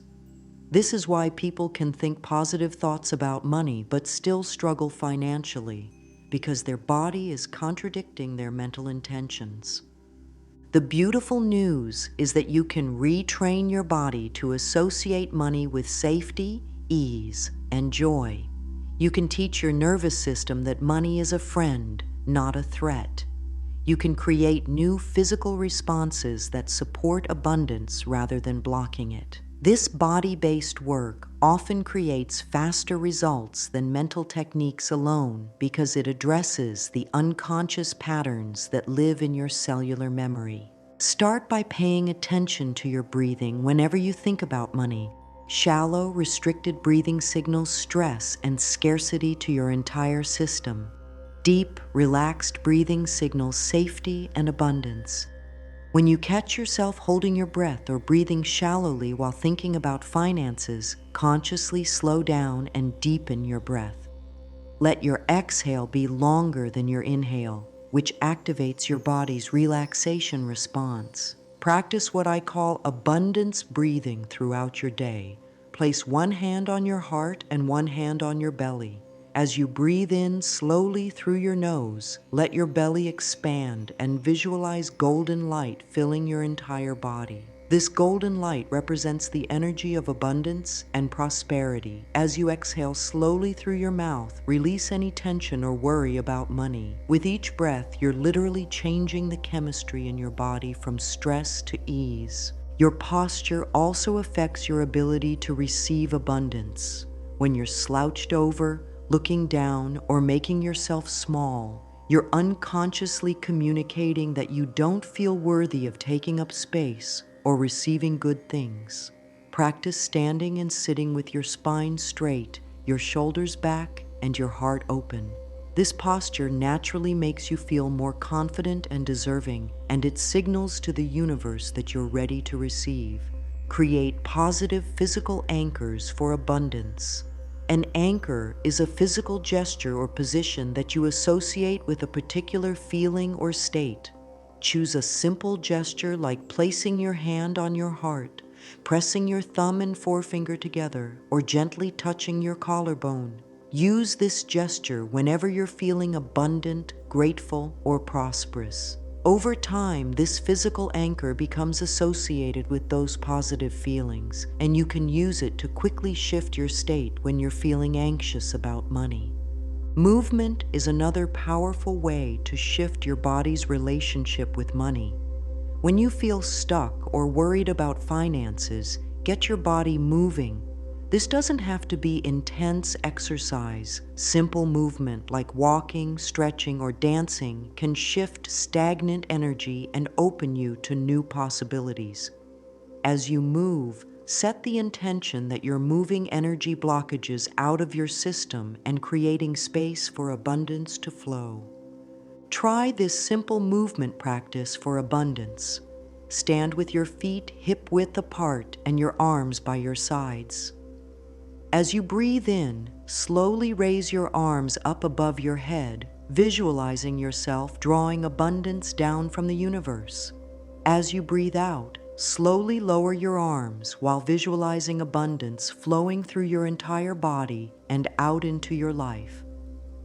This is why people can think positive thoughts about money but still struggle financially, because their body is contradicting their mental intentions. The beautiful news is that you can retrain your body to associate money with safety, ease, and joy. You can teach your nervous system that money is a friend, not a threat. You can create new physical responses that support abundance rather than blocking it. This body-based work often creates faster results than mental techniques alone because it addresses the unconscious patterns that live in your cellular memory. Start by paying attention to your breathing whenever you think about money. Shallow, restricted breathing signals stress and scarcity to your entire system. Deep, relaxed breathing signals safety and abundance. When you catch yourself holding your breath or breathing shallowly while thinking about finances, consciously slow down and deepen your breath. Let your exhale be longer than your inhale, which activates your body's relaxation response. Practice what I call abundance breathing throughout your day. Place one hand on your heart and one hand on your belly. As you breathe in slowly through your nose, let your belly expand and visualize golden light filling your entire body. This golden light represents the energy of abundance and prosperity. As you exhale slowly through your mouth, release any tension or worry about money. With each breath, you're literally changing the chemistry in your body from stress to ease. Your posture also affects your ability to receive abundance. When you're slouched over, looking down, or making yourself small, you're unconsciously communicating that you don't feel worthy of taking up space or receiving good things. Practice standing and sitting with your spine straight, your shoulders back, and your heart open. This posture naturally makes you feel more confident and deserving, and it signals to the universe that you're ready to receive. Create positive physical anchors for abundance. An anchor is a physical gesture or position that you associate with a particular feeling or state. Choose a simple gesture like placing your hand on your heart, pressing your thumb and forefinger together, or gently touching your collarbone. Use this gesture whenever you're feeling abundant, grateful, or prosperous. Over time, this physical anchor becomes associated with those positive feelings, and you can use it to quickly shift your state when you're feeling anxious about money. Movement is another powerful way to shift your body's relationship with money. When you feel stuck or worried about finances, get your body moving. This doesn't have to be intense exercise. Simple movement like walking, stretching, or dancing can shift stagnant energy and open you to new possibilities. As you move, set the intention that you're moving energy blockages out of your system and creating space for abundance to flow. Try this simple movement practice for abundance. Stand with your feet hip-width apart and your arms by your sides. As you breathe in, slowly raise your arms up above your head, visualizing yourself drawing abundance down from the universe. As you breathe out, slowly lower your arms while visualizing abundance flowing through your entire body and out into your life.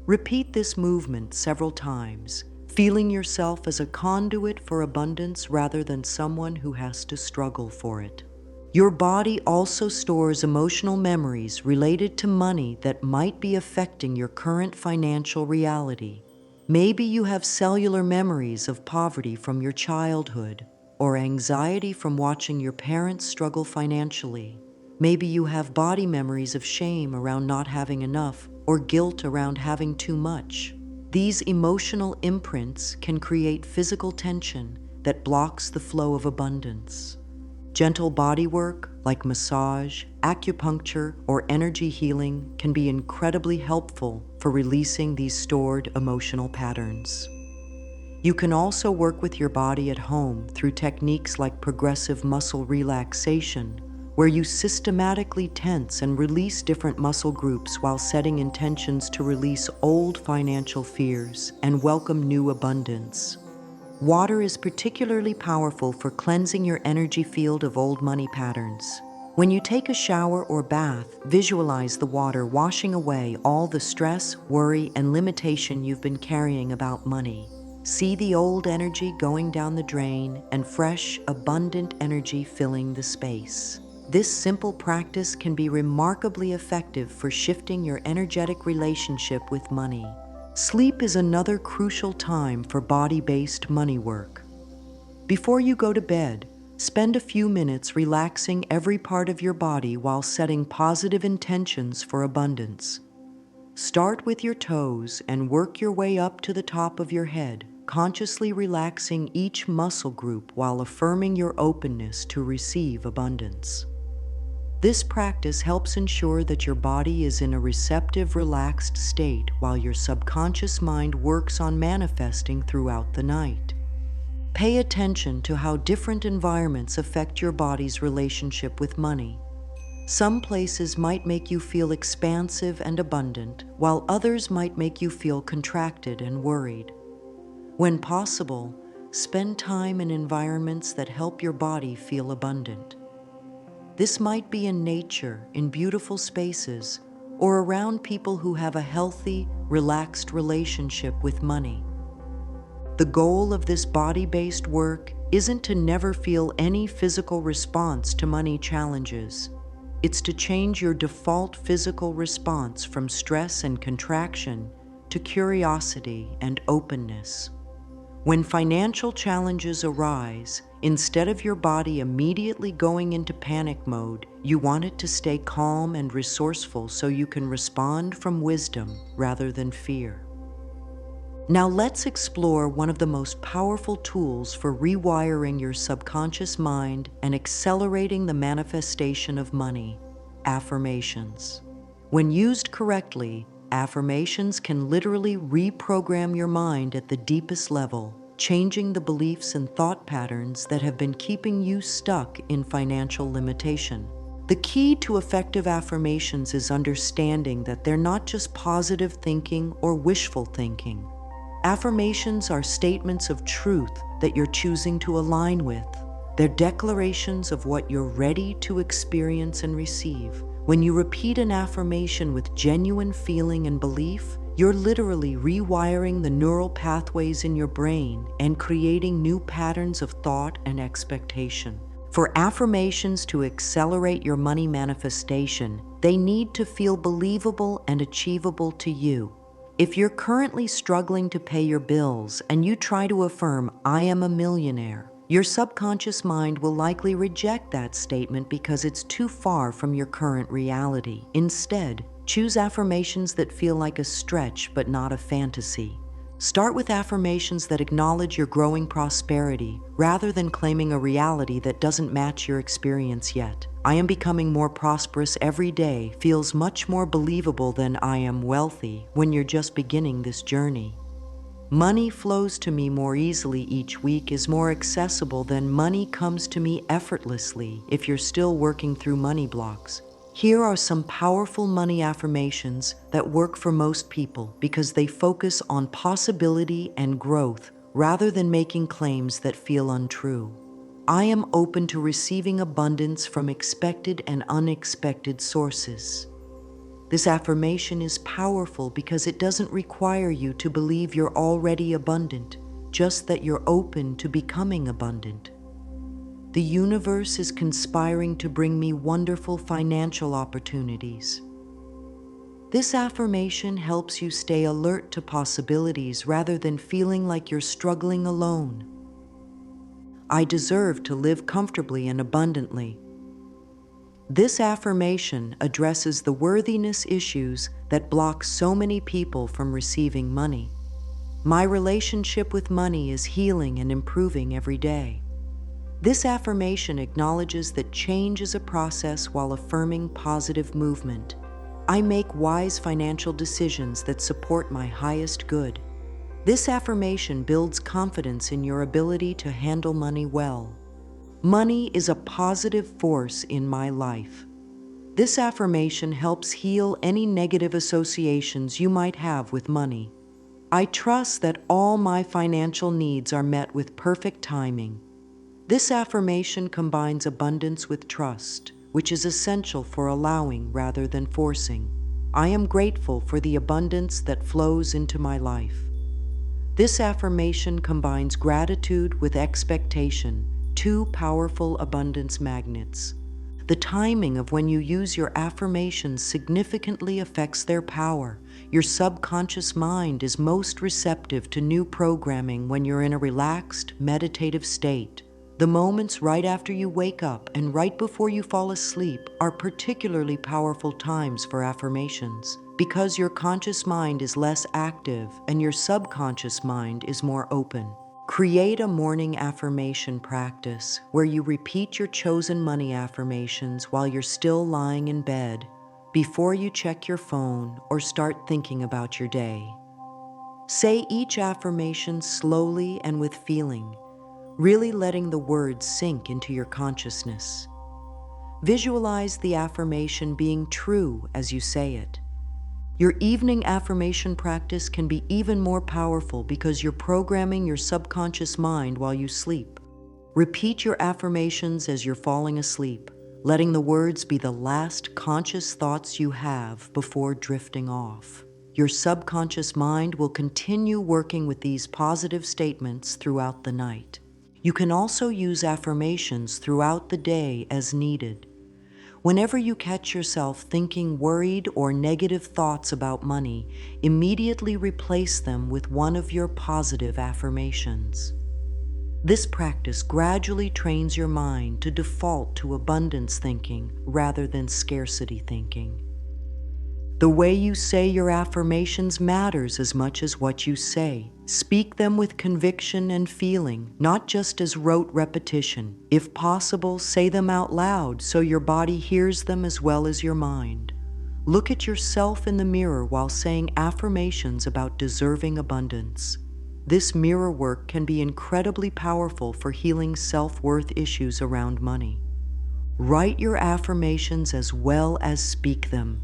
Repeat this movement several times, feeling yourself as a conduit for abundance rather than someone who has to struggle for it. Your body also stores emotional memories related to money that might be affecting your current financial reality. Maybe you have cellular memories of poverty from your childhood, or anxiety from watching your parents struggle financially. Maybe you have body memories of shame around not having enough, or guilt around having too much. These emotional imprints can create physical tension that blocks the flow of abundance. Gentle body work, like massage, acupuncture, or energy healing, can be incredibly helpful for releasing these stored emotional patterns. You can also work with your body at home through techniques like progressive muscle relaxation, where you systematically tense and release different muscle groups while setting intentions to release old financial fears and welcome new abundance. Water is particularly powerful for cleansing your energy field of old money patterns. When you take a shower or bath, visualize the water washing away all the stress, worry, and limitation you've been carrying about money. See the old energy going down the drain and fresh, abundant energy filling the space. This simple practice can be remarkably effective for shifting your energetic relationship with money. Sleep is another crucial time for body-based money work. Before you go to bed, spend a few minutes relaxing every part of your body while setting positive intentions for abundance. Start with your toes and work your way up to the top of your head, consciously relaxing each muscle group while affirming your openness to receive abundance. This practice helps ensure that your body is in a receptive, relaxed state while your subconscious mind works on manifesting throughout the night. Pay attention to how different environments affect your body's relationship with money. Some places might make you feel expansive and abundant, while others might make you feel contracted and worried. When possible, spend time in environments that help your body feel abundant. This might be in nature, in beautiful spaces, or around people who have a healthy, relaxed relationship with money. The goal of this body-based work isn't to never feel any physical response to money challenges. It's to change your default physical response from stress and contraction to curiosity and openness. When financial challenges arise, instead of your body immediately going into panic mode, you want it to stay calm and resourceful so you can respond from wisdom rather than fear. Now let's explore one of the most powerful tools for rewiring your subconscious mind and accelerating the manifestation of money: affirmations. When used correctly, affirmations can literally reprogram your mind at the deepest level, changing the beliefs and thought patterns that have been keeping you stuck in financial limitation. The key to effective affirmations is understanding that they're not just positive thinking or wishful thinking. Affirmations are statements of truth that you're choosing to align with. They're declarations of what you're ready to experience and receive. When you repeat an affirmation with genuine feeling and belief, you're literally rewiring the neural pathways in your brain and creating new patterns of thought and expectation. For affirmations to accelerate your money manifestation, they need to feel believable and achievable to you. If you're currently struggling to pay your bills and you try to affirm, "I am a millionaire," Your subconscious mind will likely reject that statement because it's too far from your current reality. Instead, choose affirmations that feel like a stretch but not a fantasy. Start with affirmations that acknowledge your growing prosperity rather than claiming a reality that doesn't match your experience yet. I am becoming more prosperous every day feels much more believable than I am wealthy when you're just beginning this journey. Money flows to me more easily each week is more accessible than money comes to me effortlessly if you're still working through money blocks. Here are some powerful money affirmations that work for most people because they focus on possibility and growth rather than making claims that feel untrue. I am open to receiving abundance from expected and unexpected sources. This affirmation is powerful because it doesn't require you to believe you're already abundant, just that you're open to becoming abundant. The universe is conspiring to bring me wonderful financial opportunities. This affirmation helps you stay alert to possibilities rather than feeling like you're struggling alone. I deserve to live comfortably and abundantly. This affirmation addresses the worthiness issues that block so many people from receiving money. My relationship with money is healing and improving every day. This affirmation acknowledges that change is a process while affirming positive movement. I make wise financial decisions that support my highest good. This affirmation builds confidence in your ability to handle money well. Money is a positive force in my life. This affirmation helps heal any negative associations you might have with money. I trust that all my financial needs are met with perfect timing. This affirmation combines abundance with trust, which is essential for allowing rather than forcing. I am grateful for the abundance that flows into my life. This affirmation combines gratitude with expectation, two powerful abundance magnets. The timing of when you use your affirmations significantly affects their power. Your subconscious mind is most receptive to new programming when you're in a relaxed, meditative state. The moments right after you wake up and right before you fall asleep are particularly powerful times for affirmations because your conscious mind is less active and your subconscious mind is more open. Create a morning affirmation practice where you repeat your chosen money affirmations while you're still lying in bed, before you check your phone or start thinking about your day. Say each affirmation slowly and with feeling, really letting the words sink into your consciousness. Visualize the affirmation being true as you say it. Your evening affirmation practice can be even more powerful because you're programming your subconscious mind while you sleep. Repeat your affirmations as you're falling asleep, letting the words be the last conscious thoughts you have before drifting off. Your subconscious mind will continue working with these positive statements throughout the night. You can also use affirmations throughout the day as needed. Whenever you catch yourself thinking worried or negative thoughts about money, immediately replace them with one of your positive affirmations. This practice gradually trains your mind to default to abundance thinking rather than scarcity thinking. The way you say your affirmations matters as much as what you say. Speak them with conviction and feeling, not just as rote repetition. If possible, say them out loud so your body hears them as well as your mind. Look at yourself in the mirror while saying affirmations about deserving abundance. This mirror work can be incredibly powerful for healing self-worth issues around money. Write your affirmations as well as speak them.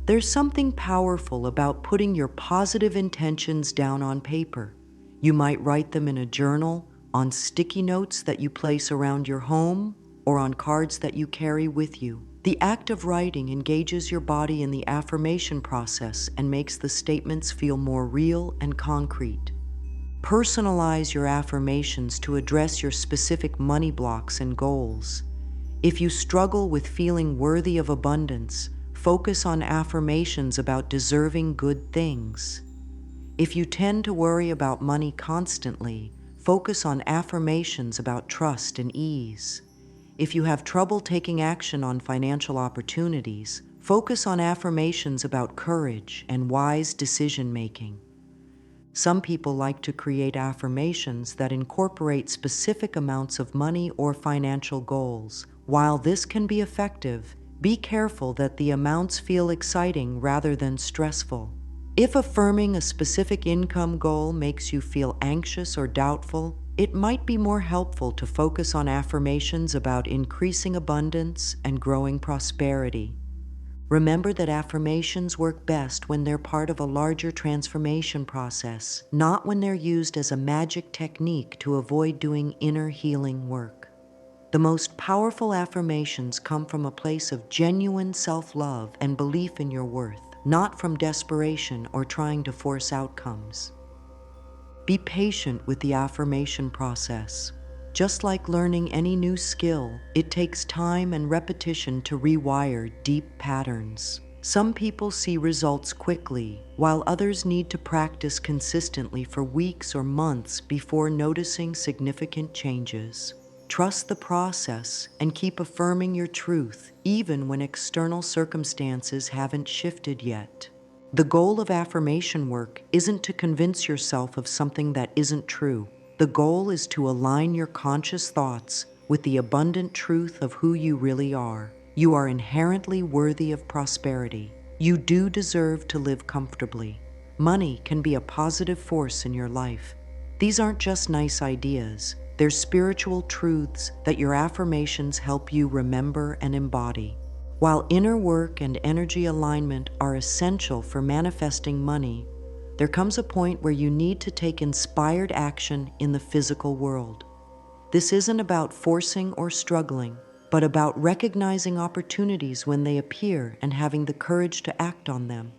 There's something powerful about putting your positive intentions down on paper. You might write them in a journal, on sticky notes that you place around your home, or on cards that you carry with you. The act of writing engages your body in the affirmation process and makes the statements feel more real and concrete. Personalize your affirmations to address your specific money blocks and goals. If you struggle with feeling worthy of abundance, focus on affirmations about deserving good things. If you tend to worry about money constantly, focus on affirmations about trust and ease. If you have trouble taking action on financial opportunities, focus on affirmations about courage and wise decision-making. Some people like to create affirmations that incorporate specific amounts of money or financial goals. While this can be effective, be careful that the amounts feel exciting rather than stressful. If affirming a specific income goal makes you feel anxious or doubtful, it might be more helpful to focus on affirmations about increasing abundance and growing prosperity. Remember that affirmations work best when they're part of a larger transformation process, not when they're used as a magic technique to avoid doing inner healing work. The most powerful affirmations come from a place of genuine self-love and belief in your worth, not from desperation or trying to force outcomes. Be patient with the affirmation process. Just like learning any new skill, it takes time and repetition to rewire deep patterns. Some people see results quickly, while others need to practice consistently for weeks or months before noticing significant changes. Trust the process and keep affirming your truth, even when external circumstances haven't shifted yet. The goal of affirmation work isn't to convince yourself of something that isn't true. The goal is to align your conscious thoughts with the abundant truth of who you really are. You are inherently worthy of prosperity. You do deserve to live comfortably. Money can be a positive force in your life. These aren't just nice ideas. They're spiritual truths that your affirmations help you remember and embody. While inner work and energy alignment are essential for manifesting money, there comes a point where you need to take inspired action in the physical world. This isn't about forcing or struggling, but about recognizing opportunities when they appear and having the courage to act on them.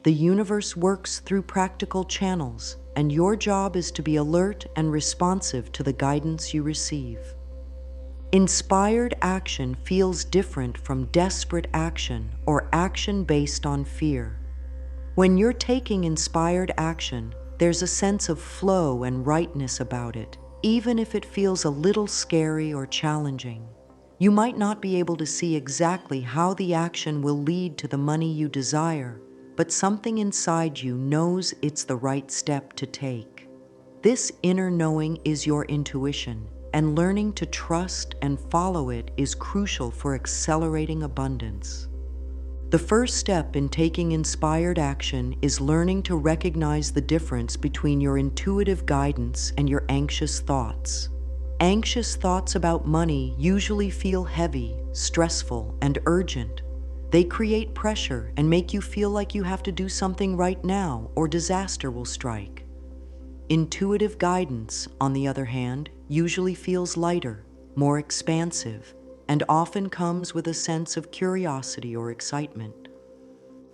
The universe works through practical channels, and your job is to be alert and responsive to the guidance you receive. Inspired action feels different from desperate action or action based on fear. When you're taking inspired action, there's a sense of flow and rightness about it, even if it feels a little scary or challenging. You might not be able to see exactly how the action will lead to the money you desire, but something inside you knows it's the right step to take. This inner knowing is your intuition, and learning to trust and follow it is crucial for accelerating abundance. The first step in taking inspired action is learning to recognize the difference between your intuitive guidance and your anxious thoughts. Anxious thoughts about money usually feel heavy, stressful, and urgent. They create pressure and make you feel like you have to do something right now or disaster will strike. Intuitive guidance, on the other hand, usually feels lighter, more expansive, and often comes with a sense of curiosity or excitement.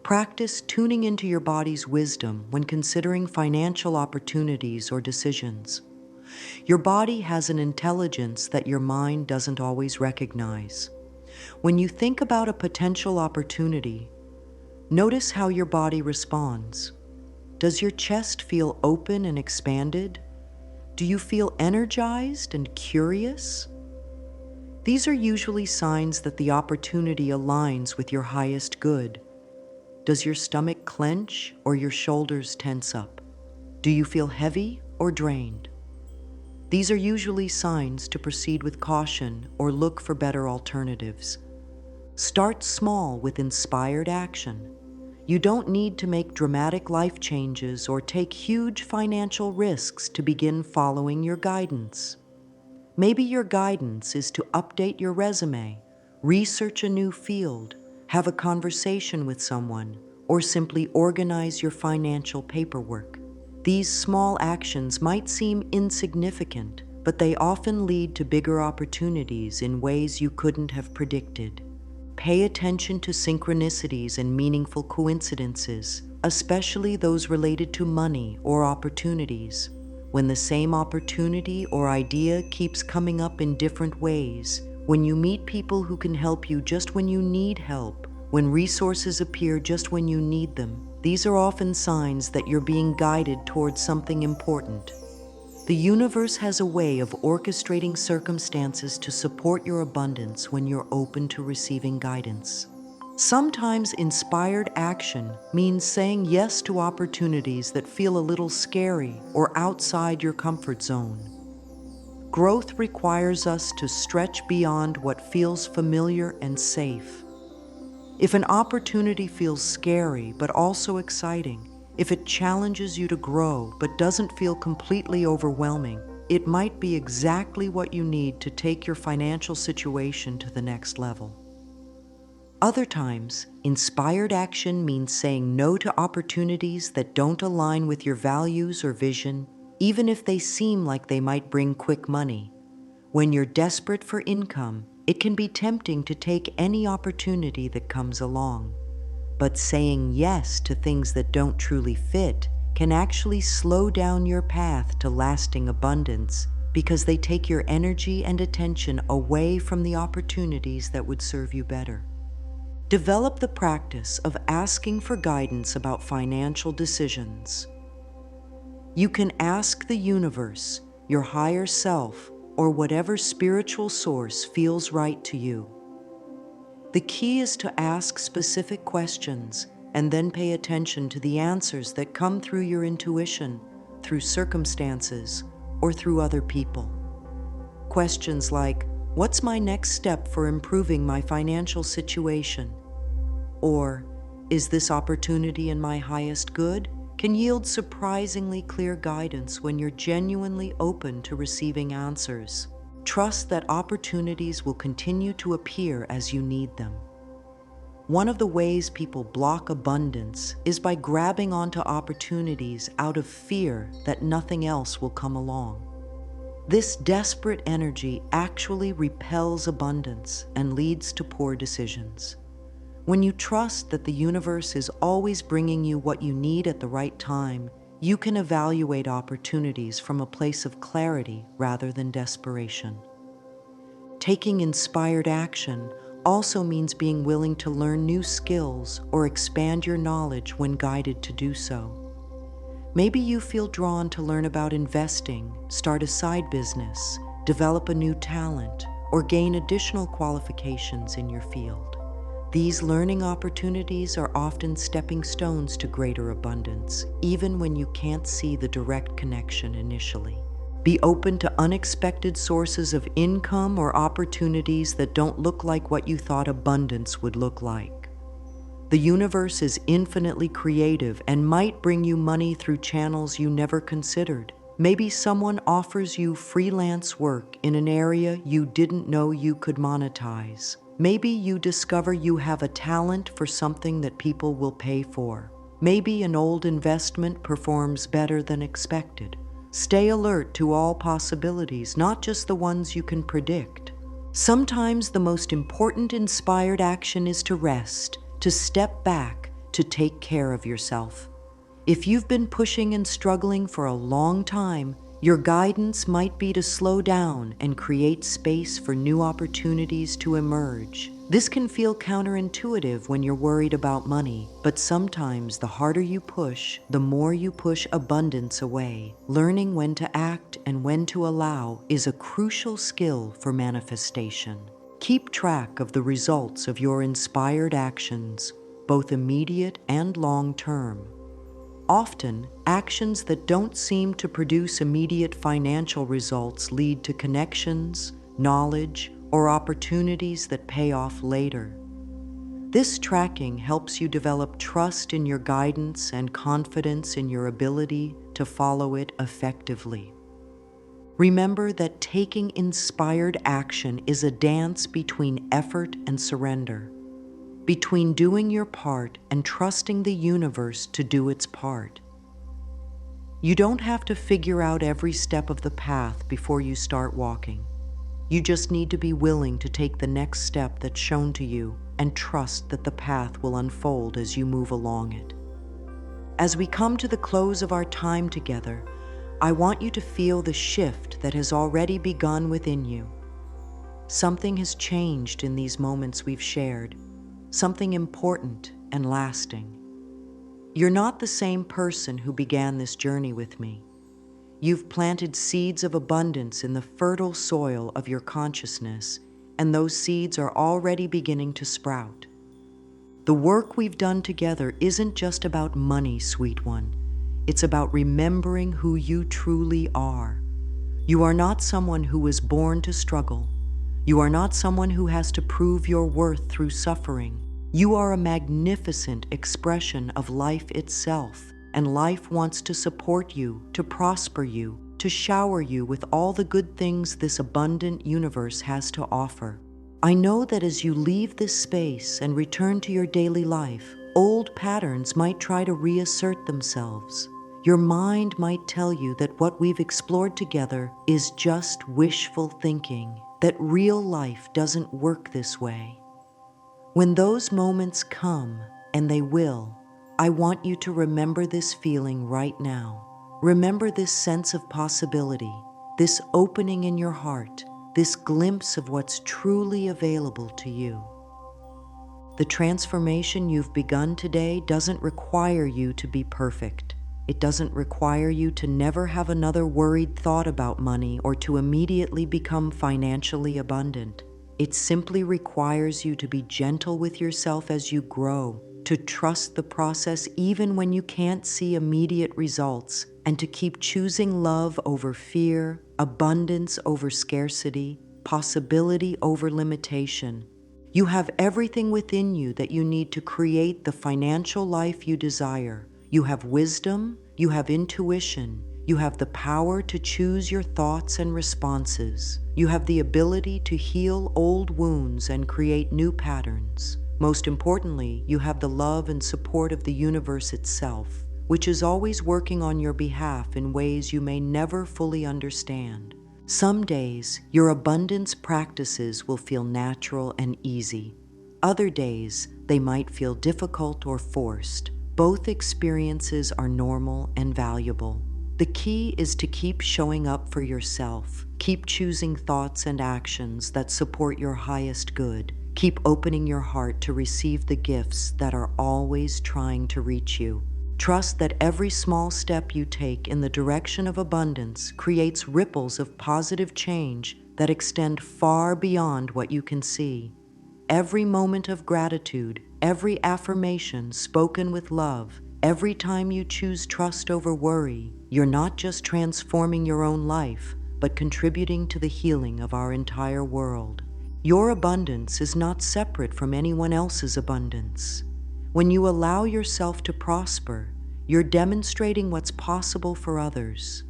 Practice tuning into your body's wisdom when considering financial opportunities or decisions. Your body has an intelligence that your mind doesn't always recognize. When you think about a potential opportunity, notice how your body responds. Does your chest feel open and expanded? Do you feel energized and curious? These are usually signs that the opportunity aligns with your highest good. Does your stomach clench or your shoulders tense up? Do you feel heavy or drained? These are usually signs to proceed with caution or look for better alternatives. Start small with inspired action. You don't need to make dramatic life changes or take huge financial risks to begin following your guidance. Maybe your guidance is to update your resume, research a new field, have a conversation with someone, or simply organize your financial paperwork. These small actions might seem insignificant, but they often lead to bigger opportunities in ways you couldn't have predicted. Pay attention to synchronicities and meaningful coincidences, especially those related to money or opportunities. When the same opportunity or idea keeps coming up in different ways, when you meet people who can help you just when you need help, when resources appear just when you need them, these are often signs that you're being guided towards something important. The universe has a way of orchestrating circumstances to support your abundance when you're open to receiving guidance. Sometimes inspired action means saying yes to opportunities that feel a little scary or outside your comfort zone. Growth requires us to stretch beyond what feels familiar and safe. If an opportunity feels scary but also exciting, if it challenges you to grow but doesn't feel completely overwhelming, it might be exactly what you need to take your financial situation to the next level. Other times, inspired action means saying no to opportunities that don't align with your values or vision, even if they seem like they might bring quick money. When you're desperate for income, it can be tempting to take any opportunity that comes along. But saying yes to things that don't truly fit can actually slow down your path to lasting abundance because they take your energy and attention away from the opportunities that would serve you better. Develop the practice of asking for guidance about financial decisions. You can ask the universe, your higher self, or whatever spiritual source feels right to you. The key is to ask specific questions and then pay attention to the answers that come through your intuition, through circumstances, or through other people. Questions like, "What's my next step for improving my financial situation?" Or, "Is this opportunity in my highest good?" can yield surprisingly clear guidance when you're genuinely open to receiving answers. Trust that opportunities will continue to appear as you need them. One of the ways people block abundance is by grabbing onto opportunities out of fear that nothing else will come along. This desperate energy actually repels abundance and leads to poor decisions. When you trust that the universe is always bringing you what you need at the right time, you can evaluate opportunities from a place of clarity rather than desperation. Taking inspired action also means being willing to learn new skills or expand your knowledge when guided to do so. Maybe you feel drawn to learn about investing, start a side business, develop a new talent, or gain additional qualifications in your field. These learning opportunities are often stepping stones to greater abundance, even when you can't see the direct connection initially. Be open to unexpected sources of income or opportunities that don't look like what you thought abundance would look like. The universe is infinitely creative and might bring you money through channels you never considered. Maybe someone offers you freelance work in an area you didn't know you could monetize. Maybe you discover you have a talent for something that people will pay for. Maybe an old investment performs better than expected. Stay alert to all possibilities, not just the ones you can predict. Sometimes the most important inspired action is to rest, to step back, to take care of yourself. If you've been pushing and struggling for a long time, your guidance might be to slow down and create space for new opportunities to emerge. This can feel counterintuitive when you're worried about money, but sometimes the harder you push, the more you push abundance away. Learning when to act and when to allow is a crucial skill for manifestation. Keep track of the results of your inspired actions, both immediate and long-term. Often, actions that don't seem to produce immediate financial results lead to connections, knowledge, or opportunities that pay off later. This tracking helps you develop trust in your guidance and confidence in your ability to follow it effectively. Remember that taking inspired action is a dance between effort and surrender, between doing your part and trusting the universe to do its part. You don't have to figure out every step of the path before you start walking. You just need to be willing to take the next step that's shown to you and trust that the path will unfold as you move along it. As we come to the close of our time together, I want you to feel the shift that has already begun within you. Something has changed in these moments we've shared, something important and lasting. You're not the same person who began this journey with me. You've planted seeds of abundance in the fertile soil of your consciousness, and those seeds are already beginning to sprout. The work we've done together isn't just about money, sweet one. It's about remembering who you truly are. You are not someone who was born to struggle. You are not someone who has to prove your worth through suffering. You are a magnificent expression of life itself, and life wants to support you, to prosper you, to shower you with all the good things this abundant universe has to offer. I know that as you leave this space and return to your daily life, old patterns might try to reassert themselves. Your mind might tell you that what we've explored together is just wishful thinking, that real life doesn't work this way. When those moments come, and they will, I want you to remember this feeling right now. Remember this sense of possibility, this opening in your heart, this glimpse of what's truly available to you. The transformation you've begun today doesn't require you to be perfect. It doesn't require you to never have another worried thought about money or to immediately become financially abundant. It simply requires you to be gentle with yourself as you grow, to trust the process even when you can't see immediate results, and to keep choosing love over fear, abundance over scarcity, possibility over limitation. You have everything within you that you need to create the financial life you desire. You have wisdom, you have intuition, you have the power to choose your thoughts and responses. You have the ability to heal old wounds and create new patterns. Most importantly, you have the love and support of the universe itself, which is always working on your behalf in ways you may never fully understand. Some days, your abundance practices will feel natural and easy. Other days, they might feel difficult or forced. Both experiences are normal and valuable. The key is to keep showing up for yourself. Keep choosing thoughts and actions that support your highest good. Keep opening your heart to receive the gifts that are always trying to reach you. Trust that every small step you take in the direction of abundance creates ripples of positive change that extend far beyond what you can see. Every moment of gratitude, every affirmation spoken with love, every time you choose trust over worry, you're not just transforming your own life, but contributing to the healing of our entire world. Your abundance is not separate from anyone else's abundance. When you allow yourself to prosper, you're demonstrating what's possible for others.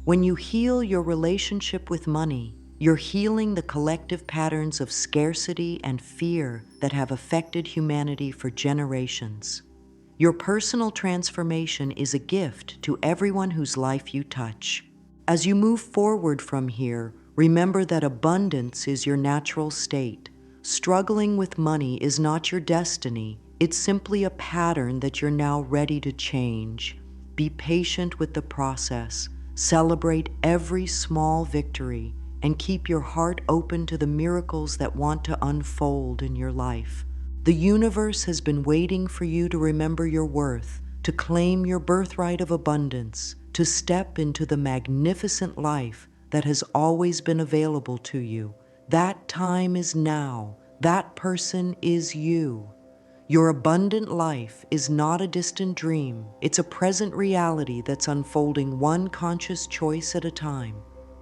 When you heal your relationship with money, you're healing the collective patterns of scarcity and fear that have affected humanity for generations. Your personal transformation is a gift to everyone whose life you touch. As you move forward from here, remember that abundance is your natural state. Struggling with money is not your destiny. It's simply a pattern that you're now ready to change. Be patient with the process. Celebrate every small victory, and keep your heart open to the miracles that want to unfold in your life. The universe has been waiting for you to remember your worth, to claim your birthright of abundance, to step into the magnificent life that has always been available to you. That time is now. That person is you. Your abundant life is not a distant dream. It's a present reality that's unfolding one conscious choice at a time.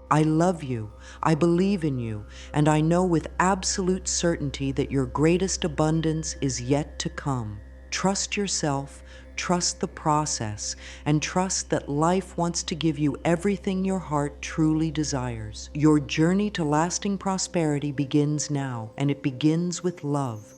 I love you, I believe in you, and I know with absolute certainty that your greatest abundance is yet to come. Trust yourself, trust the process, and trust that life wants to give you everything your heart truly desires. Your journey to lasting prosperity begins now, and it begins with love.